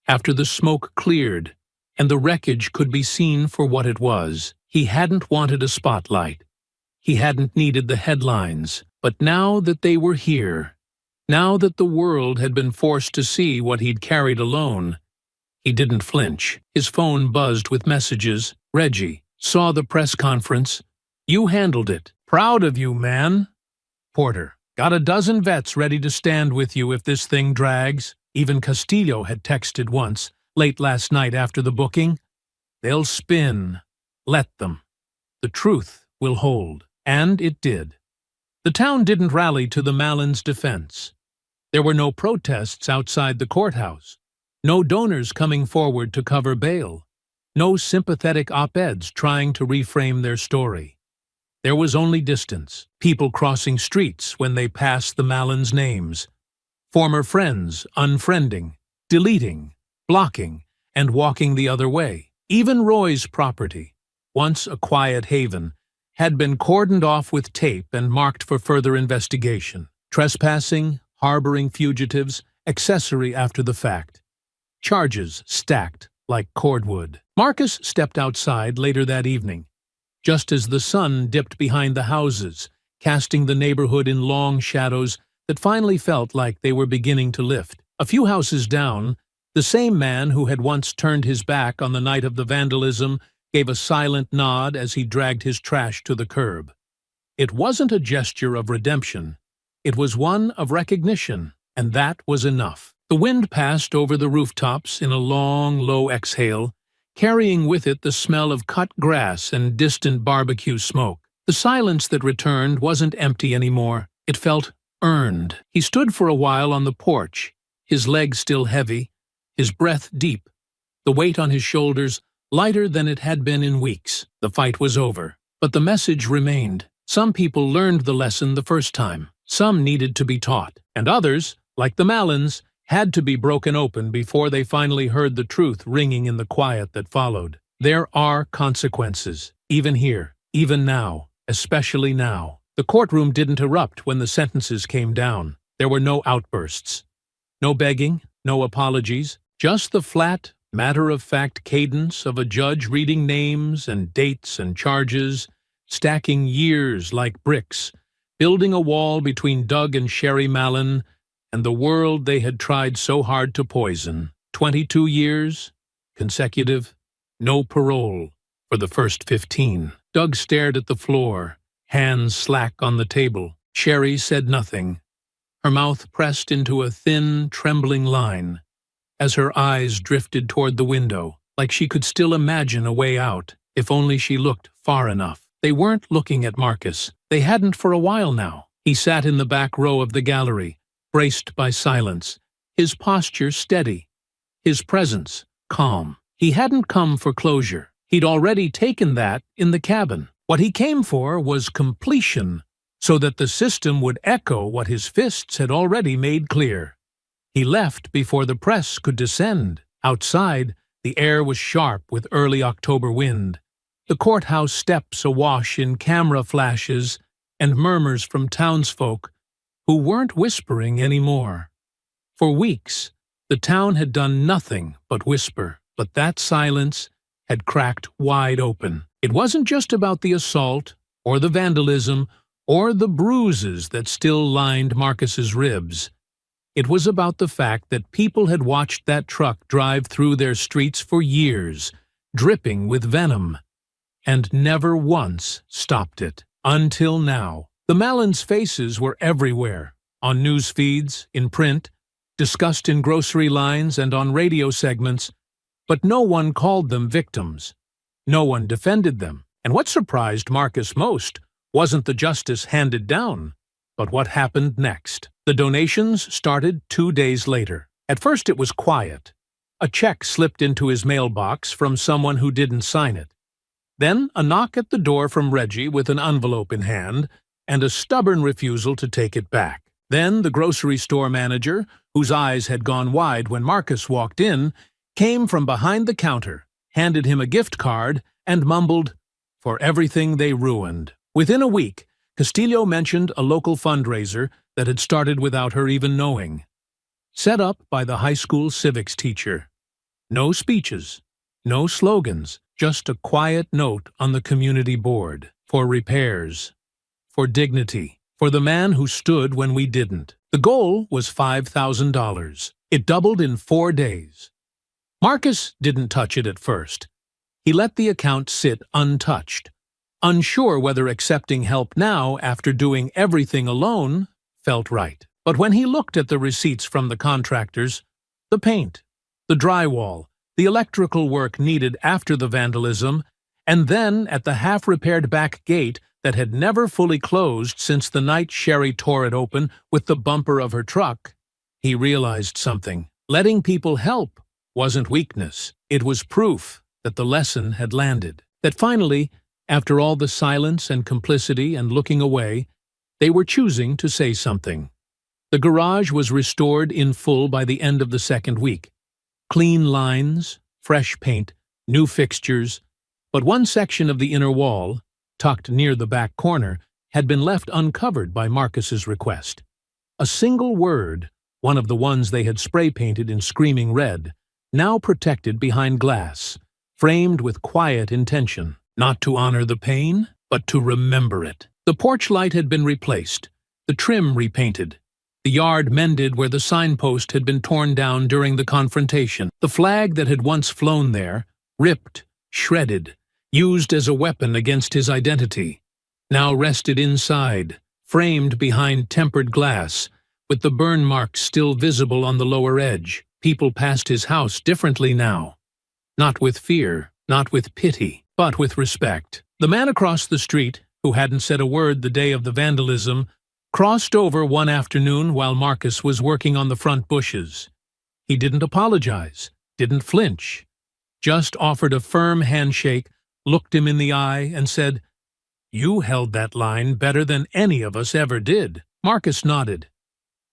Speaker 1: after the smoke cleared, and the wreckage could be seen for what it was. He hadn't wanted a spotlight. He hadn't needed the headlines. But now that they were here, now that the world had been forced to see what he'd carried alone, he didn't flinch. His phone buzzed with messages. "Reggie, saw the press conference. You handled it. Proud of you, man." Porter, "Got a dozen vets ready to stand with you if this thing drags." Even Castillo had texted once, late last night after the booking. "They'll spin. Let them. The truth will hold." And it did. The town didn't rally to the Mallons' defense. There were no protests outside the courthouse, no donors coming forward to cover bail, no sympathetic op-eds trying to reframe their story. There was only distance, people crossing streets when they passed the Mallons' names, former friends unfriending, deleting, blocking, and walking the other way. Even Roy's property, once a quiet haven, had been cordoned off with tape and marked for further investigation. Trespassing, harboring fugitives, accessory after the fact. Charges stacked like cordwood. Marcus stepped outside later that evening, just as the sun dipped behind the houses, casting the neighborhood in long shadows that finally felt like they were beginning to lift. A few houses down, the same man who had once turned his back on the night of the vandalism gave a silent nod as he dragged his trash to the curb. It wasn't a gesture of redemption. It was one of recognition, and that was enough. The wind passed over the rooftops in a long, low exhale, carrying with it the smell of cut grass and distant barbecue smoke. The silence that returned wasn't empty anymore. It felt earned. He stood for a while on the porch, his legs still heavy, his breath deep, the weight on his shoulders lighter than it had been in weeks. The fight was over, but the message remained. Some people learned the lesson the first time. Some needed to be taught, and others, like the Malins, had to be broken open before they finally heard the truth ringing in the quiet that followed. There are consequences, even here, even now, especially now. The courtroom didn't erupt when the sentences came down. There were no outbursts, no begging, no apologies, just the flat, matter-of-fact cadence of a judge reading names and dates and charges, stacking years like bricks, building a wall between Doug and Sherry Mallon and the world they had tried so hard to poison. 22 years, consecutive, no parole for the first 15. Doug stared at the floor, hands slack on the table. Sherry said nothing, her mouth pressed into a thin, trembling line, as her eyes drifted toward the window, like she could still imagine a way out, if only she looked far enough. They weren't looking at Marcus. They hadn't for a while now. He sat in the back row of the gallery, braced by silence, his posture steady, his presence calm. He hadn't come for closure. He'd already taken that in the cabin. What he came for was completion, so that the system would echo what his fists had already made clear. He left before the press could descend. Outside, the air was sharp with early October wind, the courthouse steps awash in camera flashes and murmurs from townsfolk who weren't whispering anymore. For weeks, the town had done nothing but whisper, but that silence had cracked wide open. It wasn't just about the assault, or the vandalism, or the bruises that still lined Marcus's ribs. It was about the fact that people had watched that truck drive through their streets for years, dripping with venom, and never once stopped it. Until now. The Mallons' faces were everywhere, on news feeds, in print, discussed in grocery lines and on radio segments, but no one called them victims. No one defended them. And what surprised Marcus most wasn't the justice handed down, but what happened next. The donations started 2 days later. At first it was quiet. A check slipped into his mailbox from someone who didn't sign it. Then a knock at the door from Reggie with an envelope in hand, and a stubborn refusal to take it back. Then the grocery store manager, whose eyes had gone wide when Marcus walked in, came from behind the counter, handed him a gift card, and mumbled, "For everything they ruined." Within a week, Castillo mentioned a local fundraiser that had started without her even knowing. Set up by the high school civics teacher. No speeches, no slogans, just a quiet note on the community board. For repairs. For dignity. For the man who stood when we didn't. The goal was $5,000. It doubled in 4 days. Marcus didn't touch it at first. He let the account sit untouched, unsure whether accepting help now after doing everything alone felt right. But when he looked at the receipts from the contractors, the paint, the drywall, the electrical work needed after the vandalism, and then at the half-repaired back gate that had never fully closed since the night Sherry tore it open with the bumper of her truck, he realized something. Letting people help wasn't weakness. It was proof that the lesson had landed. That finally, after all the silence and complicity and looking away, they were choosing to say something. The garage was restored in full by the end of the second week. Clean lines, fresh paint, new fixtures, but one section of the inner wall, tucked near the back corner, had been left uncovered by Marcus's request. A single word, one of the ones they had spray-painted in screaming red, now protected behind glass, framed with quiet intention, not to honor the pain, but to remember it. The porch light had been replaced, the trim repainted, the yard mended where the signpost had been torn down during the confrontation. The flag that had once flown there, ripped, shredded, used as a weapon against his identity, now rested inside, framed behind tempered glass, with the burn marks still visible on the lower edge. People passed his house differently now. Not with fear, not with pity, but with respect. The man across the street, who hadn't said a word the day of the vandalism, crossed over one afternoon while Marcus was working on the front bushes. He didn't apologize, didn't flinch, just offered a firm handshake, looked him in the eye, and said, "You held that line better than any of us ever did." Marcus nodded.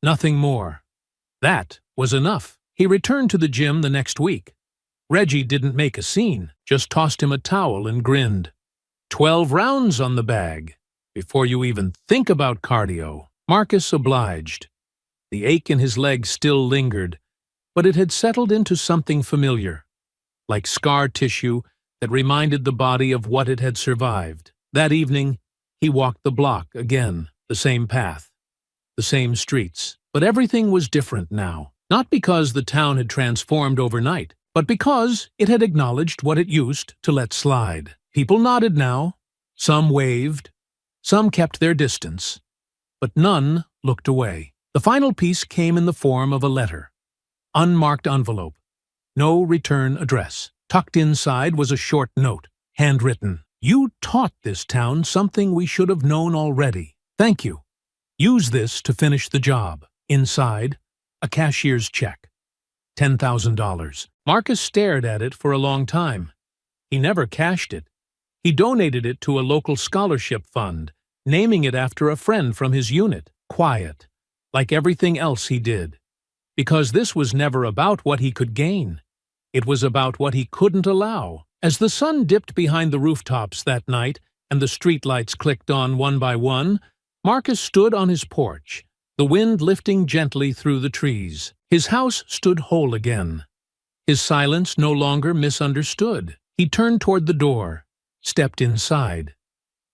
Speaker 1: Nothing more. That was enough. He returned to the gym the next week. Reggie didn't make a scene, just tossed him a towel and grinned. 12 rounds on the bag. Before you even think about cardio. Marcus obliged. The ache in his leg still lingered, but it had settled into something familiar, like scar tissue that reminded the body of what it had survived. That evening, he walked the block again, the same path, the same streets. But everything was different now, not because the town had transformed overnight, but because it had acknowledged what it used to let slide. People nodded now, some waved, some kept their distance, but none looked away. The final piece came in the form of a letter. Unmarked envelope. No return address. Tucked inside was a short note, handwritten. You taught this town something we should have known already. Thank you. Use this to finish the job. Inside, a cashier's check. $10,000. Marcus stared at it for a long time. He never cashed it. He donated it to a local scholarship fund, naming it after a friend from his unit. Quiet, like everything else he did. Because this was never about what he could gain. It was about what he couldn't allow. As the sun dipped behind the rooftops that night and the streetlights clicked on one by one, Marcus stood on his porch, the wind lifting gently through the trees. His house stood whole again. His silence no longer misunderstood. He turned toward the door, stepped inside.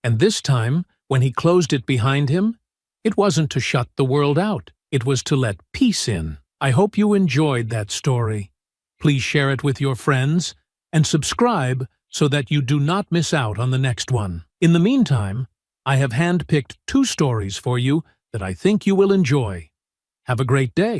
Speaker 1: And this time, when he closed it behind him, it wasn't to shut the world out. It was to let peace in. I hope you enjoyed that story. Please share it with your friends and subscribe so that you do not miss out on the next one. In the meantime, I have handpicked 2 stories for you that I think you will enjoy. Have a great day.